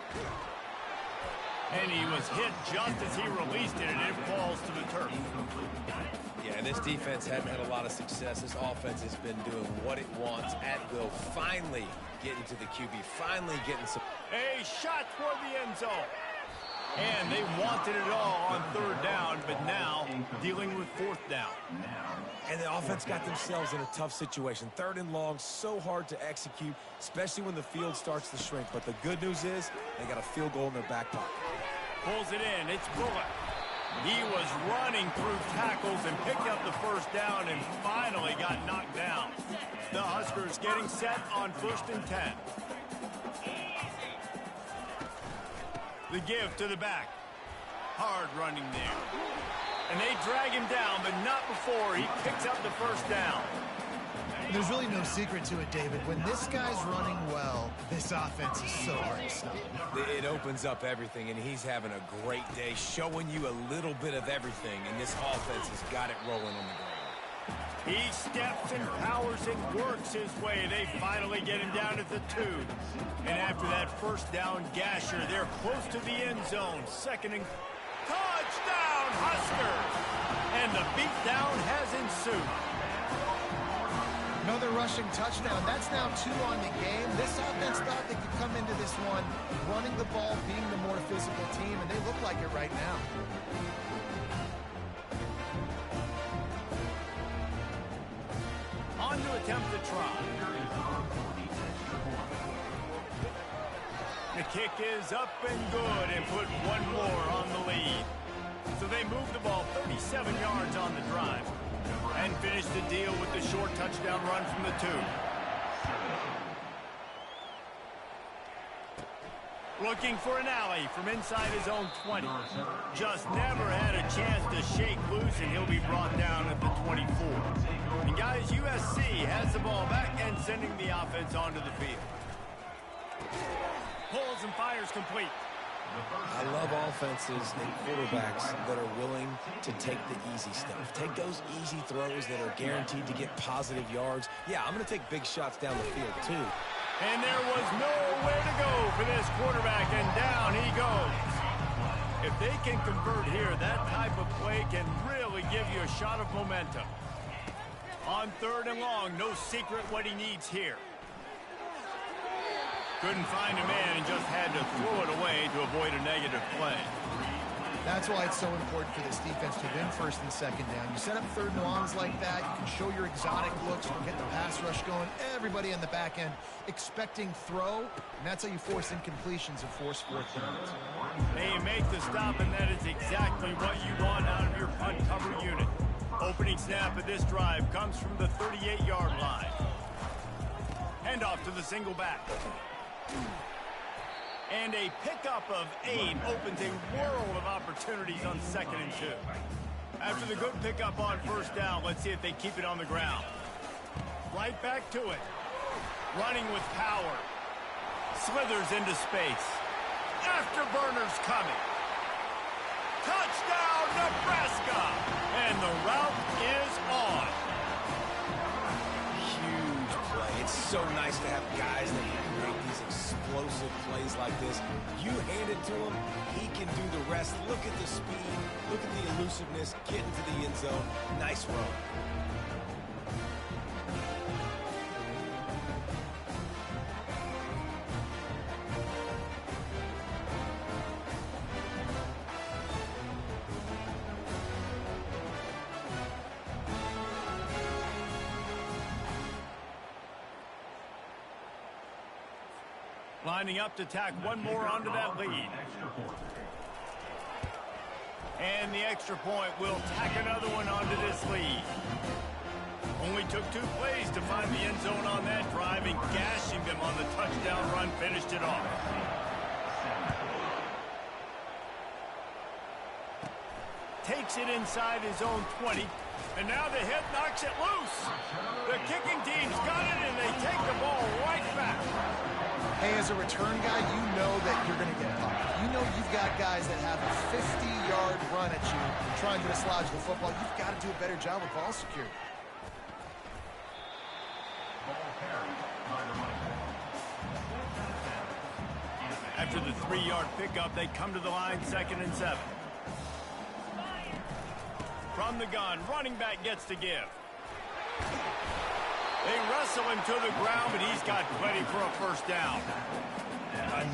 And he was hit just as he released it, and it falls to the turf. Yeah, and this defense hadn't had a lot of success. This offense has been doing what it wants at will. Finally getting to the QB. Finally getting some... A shot toward the end zone. And they wanted it all on third down, but now dealing with fourth down. And the offense got themselves in a tough situation. Third and long, so hard to execute, especially when the field starts to shrink. But the good news is they got a field goal in their back pocket. Pulls it in. It's Bullock. He was running through tackles and picked up the first down and finally got knocked down. The Huskers getting set on 1st and 10. The give to the back. Hard running there. And they drag him down, but not before he picks up the first down. There's really no secret to it, David. When this guy's running well, this offense is so hard to stop. It opens up everything, and he's having a great day, showing you a little bit of everything, and this offense has got it rolling on the ground. He steps and powers and works his way. They finally get him down at the 2. And after that first down gasher, they're close to the end zone. Second and... Touchdown, Huskers! And the beatdown has ensued. Another rushing touchdown. That's now 2 on the game. This offense thought they could come into this one running the ball, being the more physical team, and they look like it right now. On to attempt the try. The kick is up and good and put one more on the lead. So they move the ball 37 yards on the drive and finish the deal with the short touchdown run from the 2. Looking for an alley from inside his own 20. Just never had a chance to shake loose, and he'll be brought down at the 24. And guys, USC has the ball back and sending the offense onto the field. Pulls and fires complete. I love offenses and quarterbacks that are willing to take the easy stuff. Take those easy throws that are guaranteed to get positive yards. Yeah, I'm going to take big shots down the field, too. And there was nowhere to go for this quarterback, and down he goes. If they can convert here, that type of play can really give you a shot of momentum. On 3rd and long, no secret what he needs here. Couldn't find a man and just had to throw it away to avoid a negative play. That's why it's so important for this defense to win 1st and 2nd down. You set up 3rd and longs like that, you can show your exotic looks, you can get the pass rush going, everybody in the back end expecting throw, and that's how you force incompletions and force 4th downs. They make the stop, and that is exactly what you want out of your punt cover unit. Opening snap of this drive comes from the 38-yard line. Handoff to the single back. And a pickup of 8 opens a world of opportunities on 2nd and 2. After the good pickup on 1st down, let's see if they keep it on the ground. Right back to it. Running with power. Slithers into space. Afterburners coming. Touchdown, Nebraska! And the route is on. Huge play. It's so nice to have guys that can make these explosive plays like this. You hand it to him, he can do the rest. Look at the speed. Look at the elusiveness. Get into the end zone. Nice run. Lining up to tack one more onto that lead. And the extra point will tack another one onto this lead. Only took 2 plays to find the end zone on that drive, and gashing them on the touchdown run finished it off. Takes it inside his own 20, and now the hit knocks it loose. The kicking team's got it, and they take the ball right back. Hey, as a return guy, you know that you're going to get popped. You know you've got guys that have a 50-yard run at you trying to dislodge the football. You've got to do a better job with ball security. After the 3-yard pickup, they come to the line, 2nd and 7. From the gun, running back gets to give. They wrestle him to the ground, but he's got plenty for a 1st down.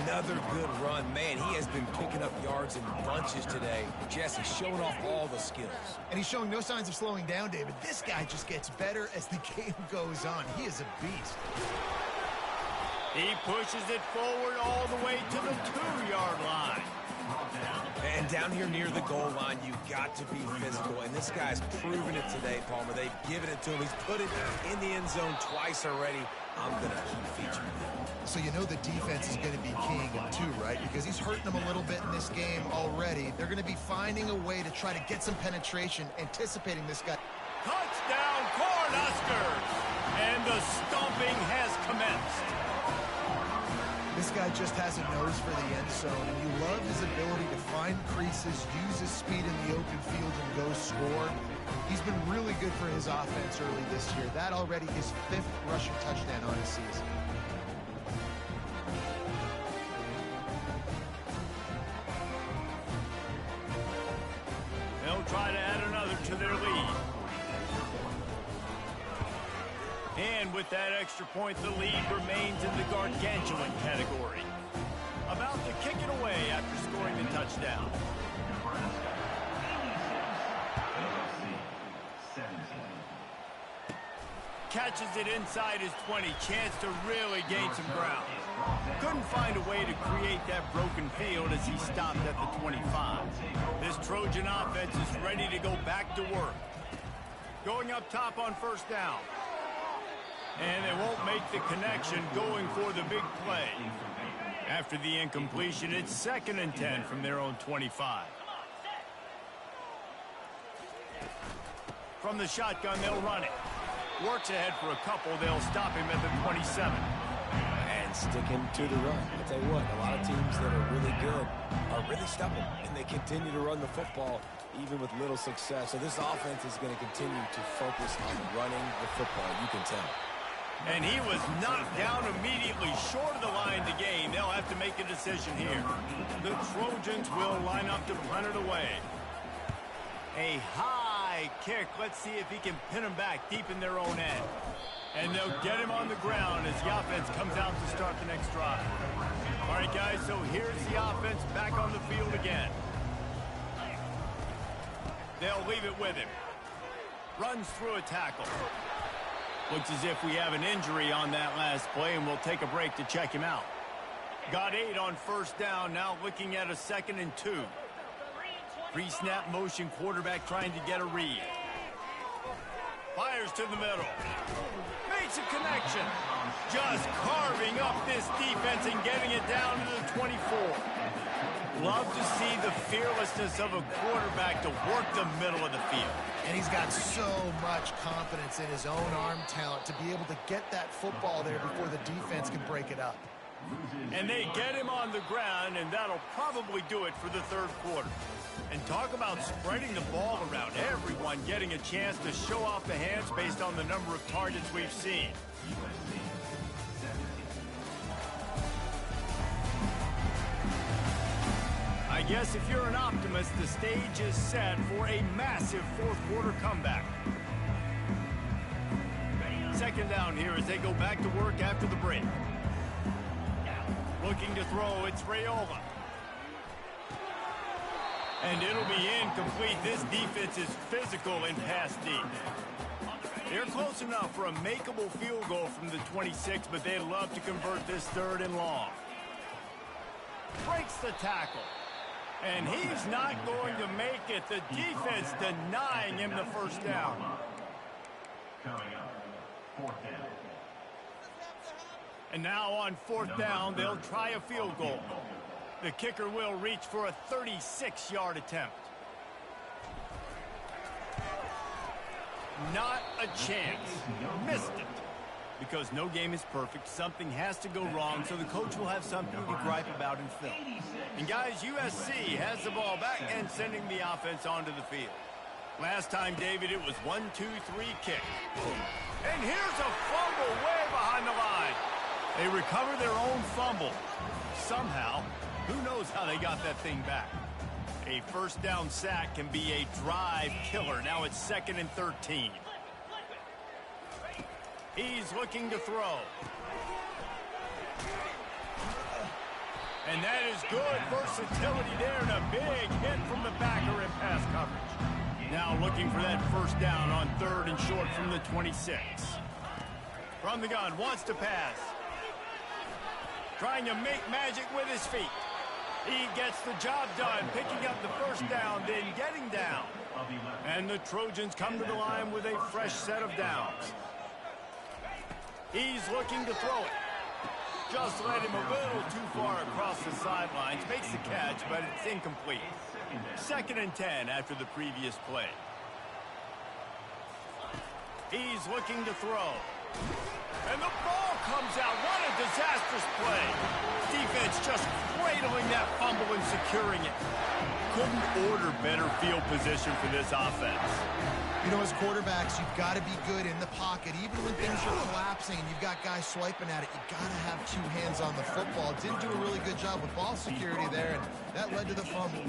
Another good run. Man, he has been picking up yards in bunches today. Jesse showing off all the skills. And he's showing no signs of slowing down, David. This guy just gets better as the game goes on. He is a beast. He pushes it forward all the way to the 2-yard line. And down here near the goal line, you got to be physical. And this guy's proven it today, Palmer. They've given it to him. He's put it in the end zone twice already. I'm going to keep featuring him. So you know the defense is going to be keying him too, right? Because he's hurting them a little bit in this game already. They're going to be finding a way to try to get some penetration, anticipating this guy. Touchdown, Cornhuskers! And the stomping has commenced. This guy just has a nose for the end zone, and you love his ability to find creases, use his speed in the open field, and go score. He's been really good for his offense early this year. That already his 5th rushing touchdown on the season. They'll try to add another to their lead. And with that extra point, the lead remains in the gargantuan category. About to kick it away after scoring the touchdown. Catches it inside his 20. Chance to really gain some ground. Couldn't find a way to create that broken field as he stopped at the 25. This Trojan offense is ready to go back to work. Going up top on 1st down. And they won't make the connection going for the big play. After the incompletion, it's 2nd and 10 from their own 25. From the shotgun, they'll run it. Works ahead for a couple. They'll stop him at the 27. And and sticking to the run. I'll tell you what, a lot of teams that are really good are really stubborn, and they continue to run the football even with little success. So this offense is going to continue to focus on running the football, you can tell. And he was knocked down immediately short of the line to gain. They'll have to make a decision here. The Trojans will line up to punt it away. A high kick. Let's see if he can pin him back deep in their own end. And they'll get him on the ground as the offense comes out to start the next drive. All right, guys, so here's the offense back on the field again. They'll leave it with him. Runs through a tackle. Looks as if we have an injury on that last play, and we'll take a break to check him out. Got 8 on first down, now looking at a 2nd and 2. Pre-snap motion, quarterback trying to get a read. Fires to the middle. Makes a connection. Just carving up this defense and getting it down to the 24. Love to see the fearlessness of a quarterback to work the middle of the field. And he's got so much confidence in his own arm talent to be able to get that football there before the defense can break it up. And they get him on the ground, and that'll probably do it for the third quarter. And talk about spreading the ball around. Everyone getting a chance to show off the hands based on the number of targets we've seen. I guess if you're an optimist, the stage is set for a massive fourth quarter comeback. 2nd down here as they go back to work after the break. Looking to throw, it's Raiola. And it'll be incomplete. This defense is physical in pass deep. They're close enough for a makeable field goal from the 26, but they'd love to convert this 3rd and long. Breaks the tackle. And he's not going to make it. The defense denying him the first down. Coming up, 4th down. And now on 4th down, they'll try a field goal. The kicker will reach for a 36-yard attempt. Not a chance. Missed it. Because no game is perfect, something has to go wrong, so the coach will have something to gripe about in film. And guys, USC has the ball back and sending the offense onto the field. Last time, David, it was 1-2-3 kick. And here's a fumble way behind the line. They recover their own fumble. Somehow, who knows how they got that thing back. A first down sack can be a drive killer. Now it's 2nd and 13. He's looking to throw. And that is good versatility there, and a big hit from the backer in pass coverage. Now looking for that first down on 3rd and short from the 26. From the gun, wants to pass. Trying to make magic with his feet. He gets the job done, picking up the first down, then getting down. And the Trojans come to the line with a fresh set of downs. He's looking to throw it. Just led him a little too far across the sidelines. Makes the catch, but it's incomplete. 2nd and 10 after the previous play. He's looking to throw. And the ball comes out. What a disastrous play. Defense just cradling that fumble and securing it. Couldn't order better field position for this offense. You know, as quarterbacks, you've got to be good in the pocket. Even when things are collapsing and you've got guys swiping at it, you've got to have 2 hands on the football. Didn't do a really good job with ball security there, and that led to the fumble.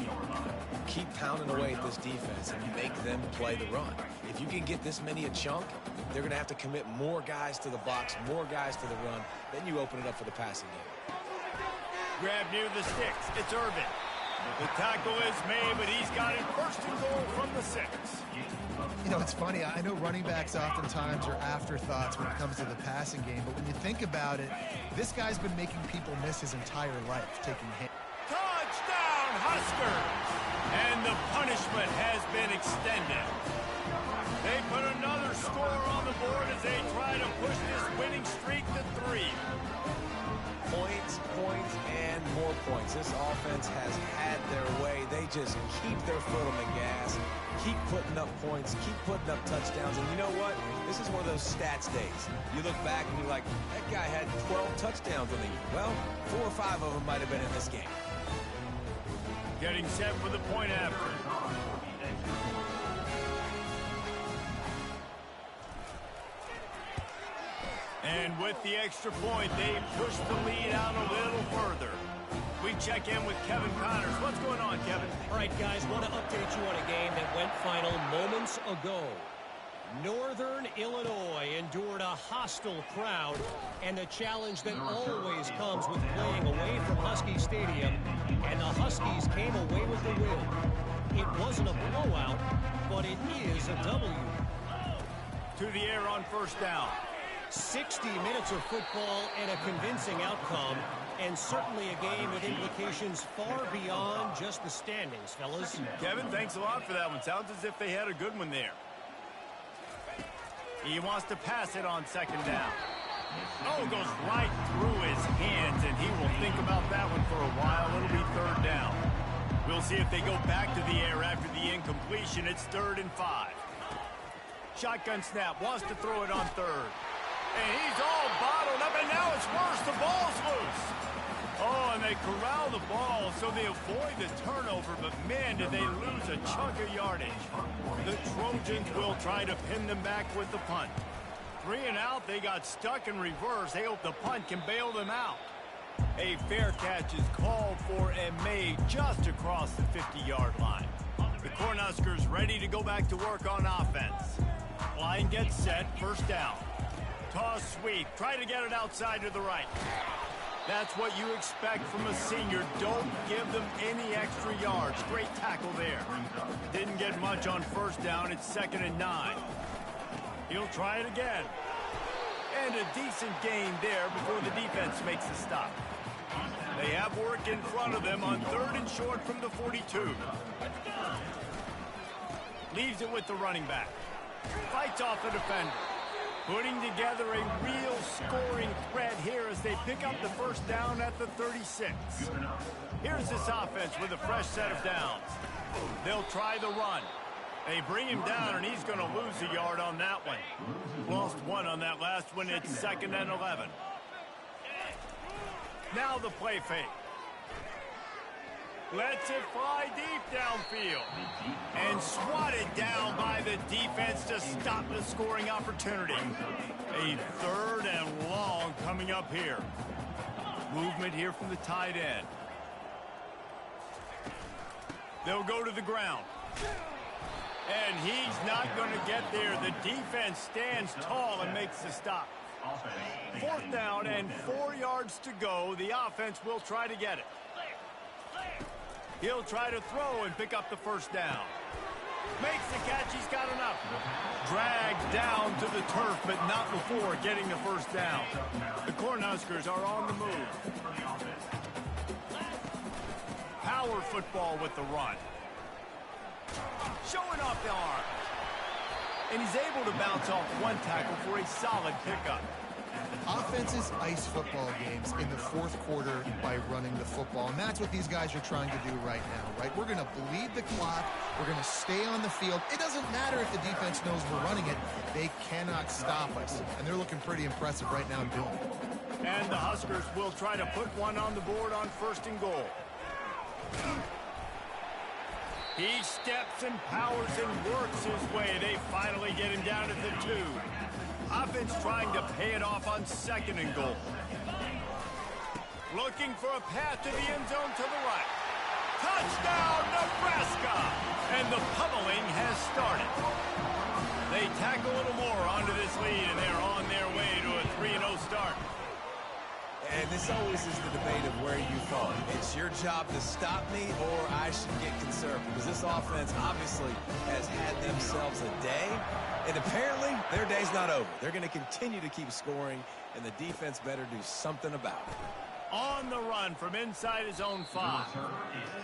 Keep pounding away at this defense and make them play the run. If you can get this many a chunk, they're going to have to commit more guys to the box, more guys to the run. Then you open it up for the passing game. Grab near the sticks. It's Irvin. The tackle is made, but he's got it 1st and goal from the 6. You know, it's funny. I know running backs oftentimes are afterthoughts when it comes to the passing game, but when you think about it, this guy's been making people miss his entire life, taking hits. Touchdown, Huskers! And the punishment has been extended. They put another score on the board as they try to push this winning streak to 3. Points, points, and more points. This offense has had their way. They just keep their foot on the gas, keep putting up points, keep putting up touchdowns. And you know what? This is one of those stats days. You look back and you're like, that guy had 12 touchdowns on the year. Well, 4 or 5 of them might have been in this game. Getting set for the point after. And with the extra point, they push the lead out a little further. We check in with Kevin Connors. What's going on, Kevin? All right, guys, want to update you on a game that went final moments ago. Northern Illinois endured a hostile crowd and the challenge that always comes with playing away from Husky Stadium, and the Huskies came away with the win. It wasn't a blowout, but it is a W. To the air on first down. 60 minutes of football and a convincing outcome, and certainly a game with implications far beyond just the standings, fellas. Kevin, thanks a lot for that one. Sounds as if they had a good one there. He wants to pass it on second down. Oh, goes right through his hands, and he will think about that one for a while. It'll be third down. We'll see if they go back to the air after the incompletion. It's 3rd and 5. Shotgun snap, wants to throw it on third. And he's all bottled up, and now it's worse. The ball's loose. Oh, and they corral the ball, so they avoid the turnover, but man, did they lose a chunk of yardage. The Trojans will try to pin them back with the punt. 3 and out, they got stuck in reverse. They hope the punt can bail them out. A fair catch is called for and made just across the 50-yard line. The Cornhuskers ready to go back to work on offense. Line gets set, first down. Toss sweep, try to get it outside to the right. That's what you expect from a senior. Don't give them any extra yards. Great tackle there. Didn't get much on first down. It's 2nd and 9. He'll try it again. And a decent gain there before the defense makes the stop. They have work in front of them on 3rd and short from the 42. Leaves it with the running back. Fights off the defender. Putting together a real scoring threat here as they pick up the first down at the 36. Here's this offense with a fresh set of downs. They'll try the run. They bring him down, and he's going to lose a yard on that one. Lost 1 on that last one. It's 2nd and 11. Now the play fake. Lets it fly deep downfield. And swatted down by the defense to stop the scoring opportunity. A 3rd and long coming up here. Movement here from the tight end. They'll go to the ground. And he's not going to get there. The defense stands tall and makes the stop. 4th down and 4 yards to go. The offense will try to get it. He'll try to throw and pick up the first down. Makes the catch. He's got enough. Dragged down to the turf, but not before getting the first down. The Cornhuskers are on the move. Power football with the run. Showing off the arm. And he's able to bounce off one tackle for a solid pickup. Offenses ice football games in the 4th quarter by running the football, and that's what these guys are trying to do right now, right? We're going to bleed the clock. We're going to stay on the field. It doesn't matter if the defense knows we're running it. They cannot stop us, and they're looking pretty impressive right now doing it. And the Huskers will try to put one on the board on 1st and goal. He steps and powers and works his way. They finally get him down at the 2. Offense trying to pay it off on 2nd and goal. Looking for a path to the end zone to the right. Touchdown, Nebraska! And the pummeling has started. They tack a little more onto this lead, and they're on their way to a 3-0 start. And this always is the debate of where you fall. It's your job to stop me, or I should get conservative. Because this offense obviously has had themselves a day. And apparently, their day's not over. They're going to continue to keep scoring, and the defense better do something about it. On the run from inside his own 5.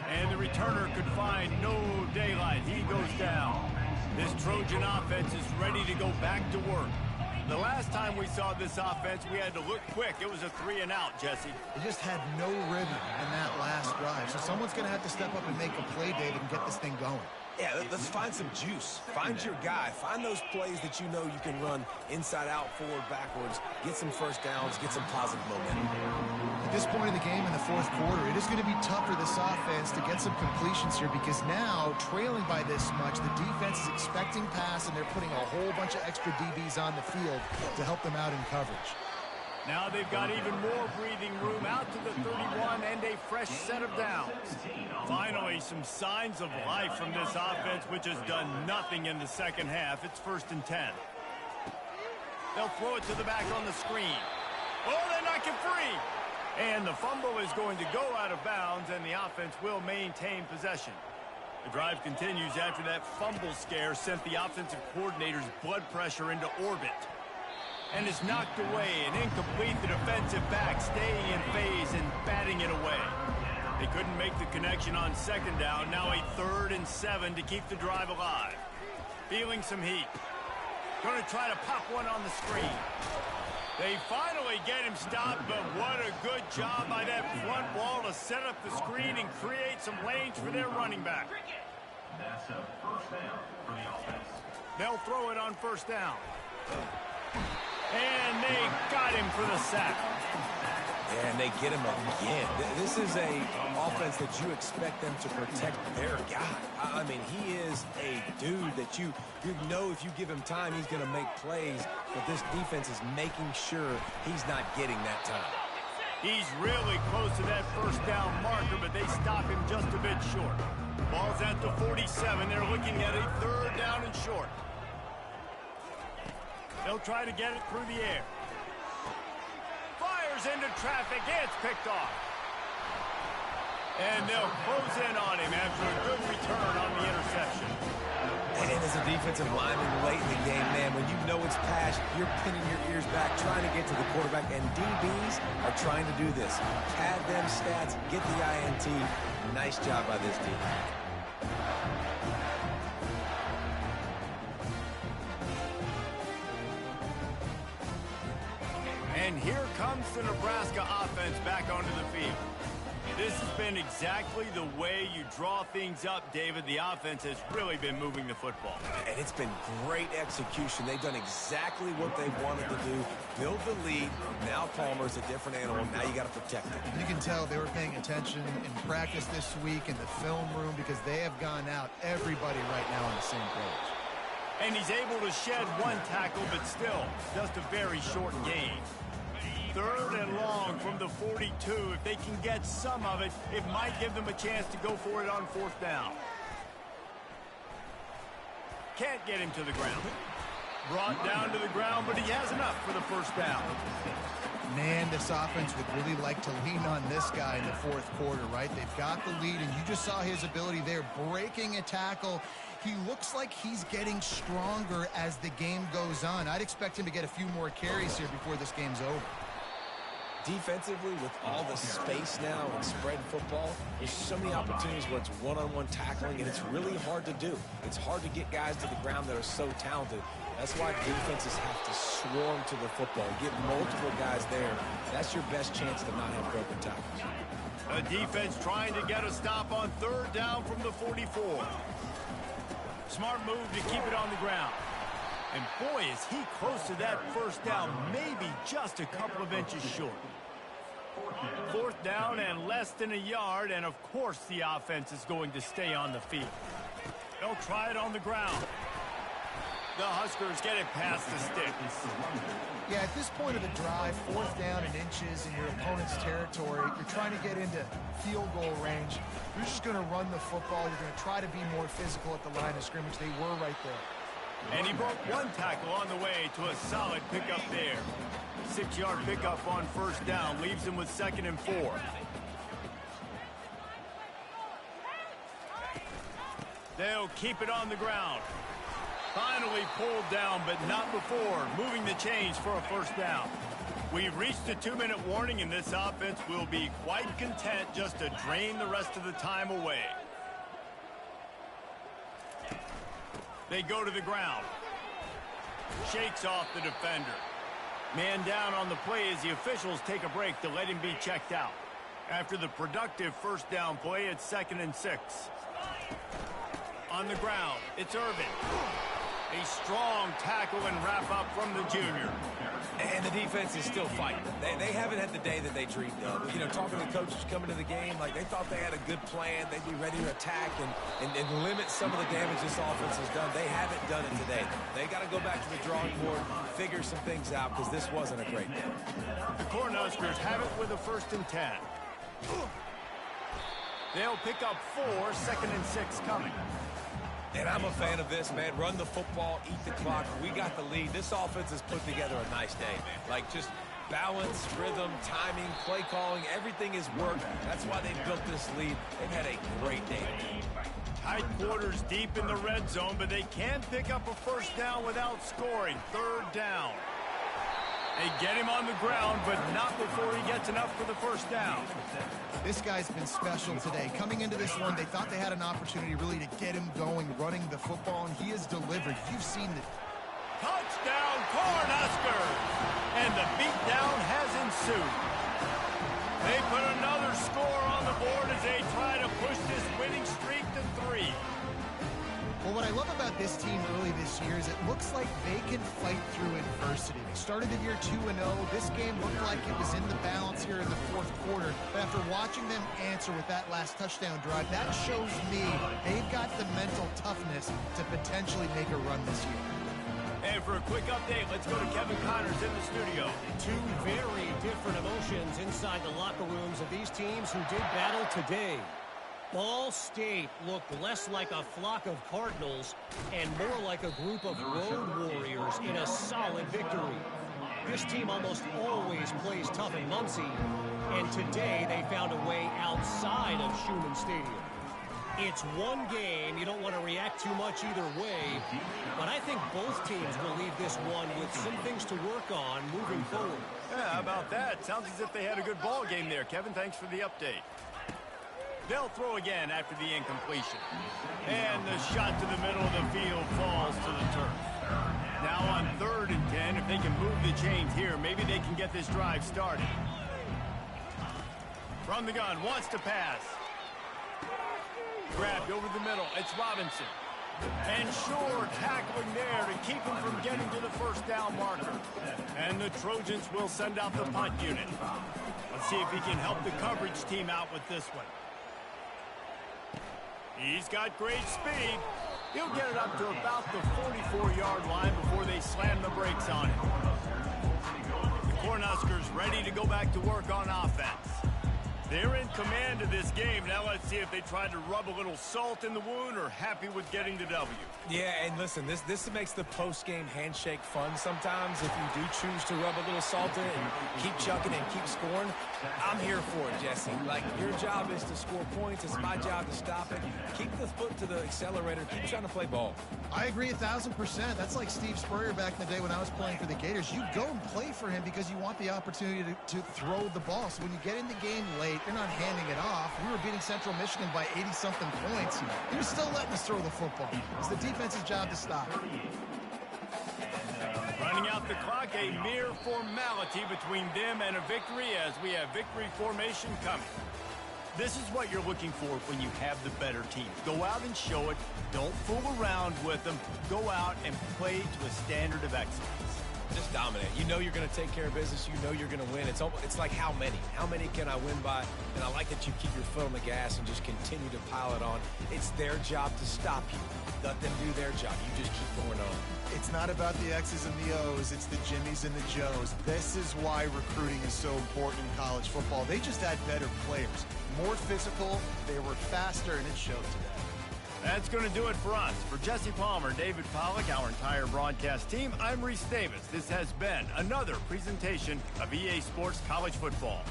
And the returner could find no daylight. He goes down. This Trojan offense is ready to go back to work. The last time we saw this offense, we had to look quick. It was a 3 and out, Jesse. They just had no rhythm in that last drive. So someone's going to have to step up and make a play, David, and get this thing going. Yeah, let's find some juice. Find your guy. Find those plays that you know you can run inside out, forward, backwards, get some first downs, get some positive momentum. At this point in the game in the fourth quarter, it is going to be tough for this offense to get some completions here because now, trailing by this much, the defense is expecting pass, and they're putting a whole bunch of extra DBs on the field to help them out in coverage. Now they've got even more breathing room out to the 31 and a fresh set of downs. Finally, some signs of life from this offense, which has done nothing in the second half. It's 1st and 10. They'll throw it to the back on the screen. Oh, they knock it free. And the fumble is going to go out of bounds, and the offense will maintain possession. The drive continues after that fumble scare sent the offensive coordinator's blood pressure into orbit. And is knocked away and incomplete. The defensive back staying in phase and batting it away. They couldn't make the connection on 2nd down. Now a 3rd and 7 to keep the drive alive. Feeling some heat. Going to try to pop one on the screen. They finally get him stopped, but what a good job by that front wall to set up the screen and create some lanes for their running back. That's a first down for the offense. They'll throw it on 1st down. And they got him for the sack. And they get him again. This is a offense that you expect them to protect their guy. I mean, he is a dude that you know if you give him time, he's going to make plays. But this defense is making sure he's not getting that time. He's really close to that 1st down marker, but they stop him just a bit short. Ball's at the 47. They're looking at a 3rd down and short. They'll try to get it through the air. Fires into traffic. It's picked off. And they'll close in on him after a good return on the interception. And as a defensive lineman late in the game, man, when you know it's pass, you're pinning your ears back, trying to get to the quarterback. And DBs are trying to do this. Pad them stats, get the INT. Nice job by this team. And here comes the Nebraska offense back onto the field. This has been exactly the way you draw things up, David. The offense has really been moving the football. And it's been great execution. They've done exactly what they wanted to do. Build the lead. Now Palmer's a different animal. Now you got to protect it. You can tell they were paying attention in practice this week in the film room because they have gone out, everybody right now on the same page. And he's able to shed one tackle, but still just a very short gain. 3rd and long from the 42. If they can get some of it, it might give them a chance to go for it on 4th down. Can't get him to the ground. Brought down to the ground, but he has enough for the 1st down. Man, this offense would really like to lean on this guy in the 4th quarter, right? They've got the lead, and you just saw his ability there, breaking a tackle. He looks like he's getting stronger as the game goes on. I'd expect him to get a few more carries here before this game's over. Defensively, with all the space now and spread football, there's so many opportunities where it's one-on-one tackling, and it's really hard to do. It's hard to get guys to the ground that are so talented. That's why defenses have to swarm to the football, get multiple guys there. That's your best chance to not have broken tackles. A defense trying to get a stop on 3rd down from the 44. Smart move to keep it on the ground. And boy, is he close to that 1st down, maybe just a couple of inches short. 4th down and less than a yard, and of course the offense is going to stay on the field. They'll try it on the ground. The Huskers get it past the sticks. Yeah, at this point of the drive, 4th down and inches in your opponent's territory, you're trying to get into field goal range. You're just going to run the football. You're going to try to be more physical at the line of scrimmage. They were right there. And he broke one tackle on the way to a solid pickup there. 6-yard pickup on 1st down leaves him with 2nd and 4. They'll keep it on the ground. Finally pulled down, but not before moving the chains for a 1st down. We've reached a 2-minute warning, and this offense will be quite content just to drain the rest of the time away. They go to the ground. Shakes off the defender. Man down on the play as the officials take a break to let him be checked out. After the productive 1st down play, it's 2nd and 6. On the ground, it's Irvin. A strong tackle and wrap-up from the junior. And the defense is still fighting. They haven't had the day that they dreamed of. You know, talking to the coaches coming to the game, like they thought they had a good plan. They'd be ready to attack and limit some of the damage this offense has done. They haven't done it today. They got to go back to the drawing board, figure some things out, because this wasn't a great day. The Cornhuskers have it with a 1st and 10. They'll pick up 4, 2nd and 6 coming. And I'm a fan of this, man. Run the football, eat the clock. We got the lead. This offense has put together a nice day, man. Like, just balance, rhythm, timing, play calling, everything is worked. That's why they built this lead. They've had a great day. Tight quarters deep in the red zone, but they can pick up a 1st down without scoring. 3rd down. They get him on the ground, but not before he gets enough for the 1st down. This guy's been special today. Coming into this one, they thought they had an opportunity really to get him going, running the football, and he has delivered. You've seen the touchdown, Cornhuskers! And the beatdown has ensued. They put another score on the board as they try to push this winning streak to 3. Well, what I love about this team early this year is it looks like they can fight through adversity. They started the year 2-0. This game looked like it was in the balance here in the 4th quarter. But after watching them answer with that last touchdown drive, that shows me they've got the mental toughness to potentially make a run this year. And for a quick update, let's go to Kevin Connors in the studio. 2 very different emotions inside the locker rooms of these teams who did battle today. Ball State looked less like a flock of Cardinals and more like a group of road warriors in a solid victory. This team almost always plays tough in Muncie, and today they found a way outside of Schumann Stadium. It's one game. You don't want to react too much either way, but I think both teams will leave this one with some things to work on moving forward. Yeah, how about that? Sounds as if they had a good ball game there, Kevin. Thanks for the update. They'll throw again after the incompletion. And the shot to the middle of the field falls to the turf. Now on 3rd and 10, if they can move the chains here, maybe they can get this drive started. From the gun, wants to pass. Grabbed over the middle, it's Robinson. And Shore tackling there to keep him from getting to the 1st down marker. And the Trojans will send out the punt unit. Let's see if he can help the coverage team out with this one. He's got great speed. He'll get it up to about the 44-yard line before they slam the brakes on it. The Cornhuskers ready to go back to work on offense. They're in command of this game. Now let's see if they try to rub a little salt in the wound or happy with getting the W. Yeah, and listen, this makes the post-game handshake fun sometimes. If you do choose to rub a little salt in it and keep chucking and keep scoring, I'm here for it, Jesse. Like, your job is to score points. It's my job to stop it. Keep the foot to the accelerator. Keep trying to play ball. I agree 1,000%. That's like Steve Spurrier back in the day when I was playing for the Gators. You go and play for him because you want the opportunity to throw the ball. So when you get in the game late, you're not handing it off. We were beating Central Michigan by 80-something points. He was still letting us throw the football. It's the defense's job to stop. Running out the clock, a mere formality between them and a victory as we have victory formation coming. This is what you're looking for when you have the better team. Go out and show it. Don't fool around with them. Go out and play to a standard of excellence. Just dominate. You know you're going to take care of business. You know you're going to win. It's like how many? How many can I win by? And I like that you keep your foot on the gas and just continue to pile it on. It's their job to stop you. Let them do their job. You just keep going on. It's not about the X's and the O's. It's the Jimmies and the Joes. This is why recruiting is so important in college football. They just had better players. More physical. They were faster, and it showed today. That's going to do it for us. For Jesse Palmer, David Pollack, our entire broadcast team, I'm Reese Davis. This has been another presentation of EA Sports College Football.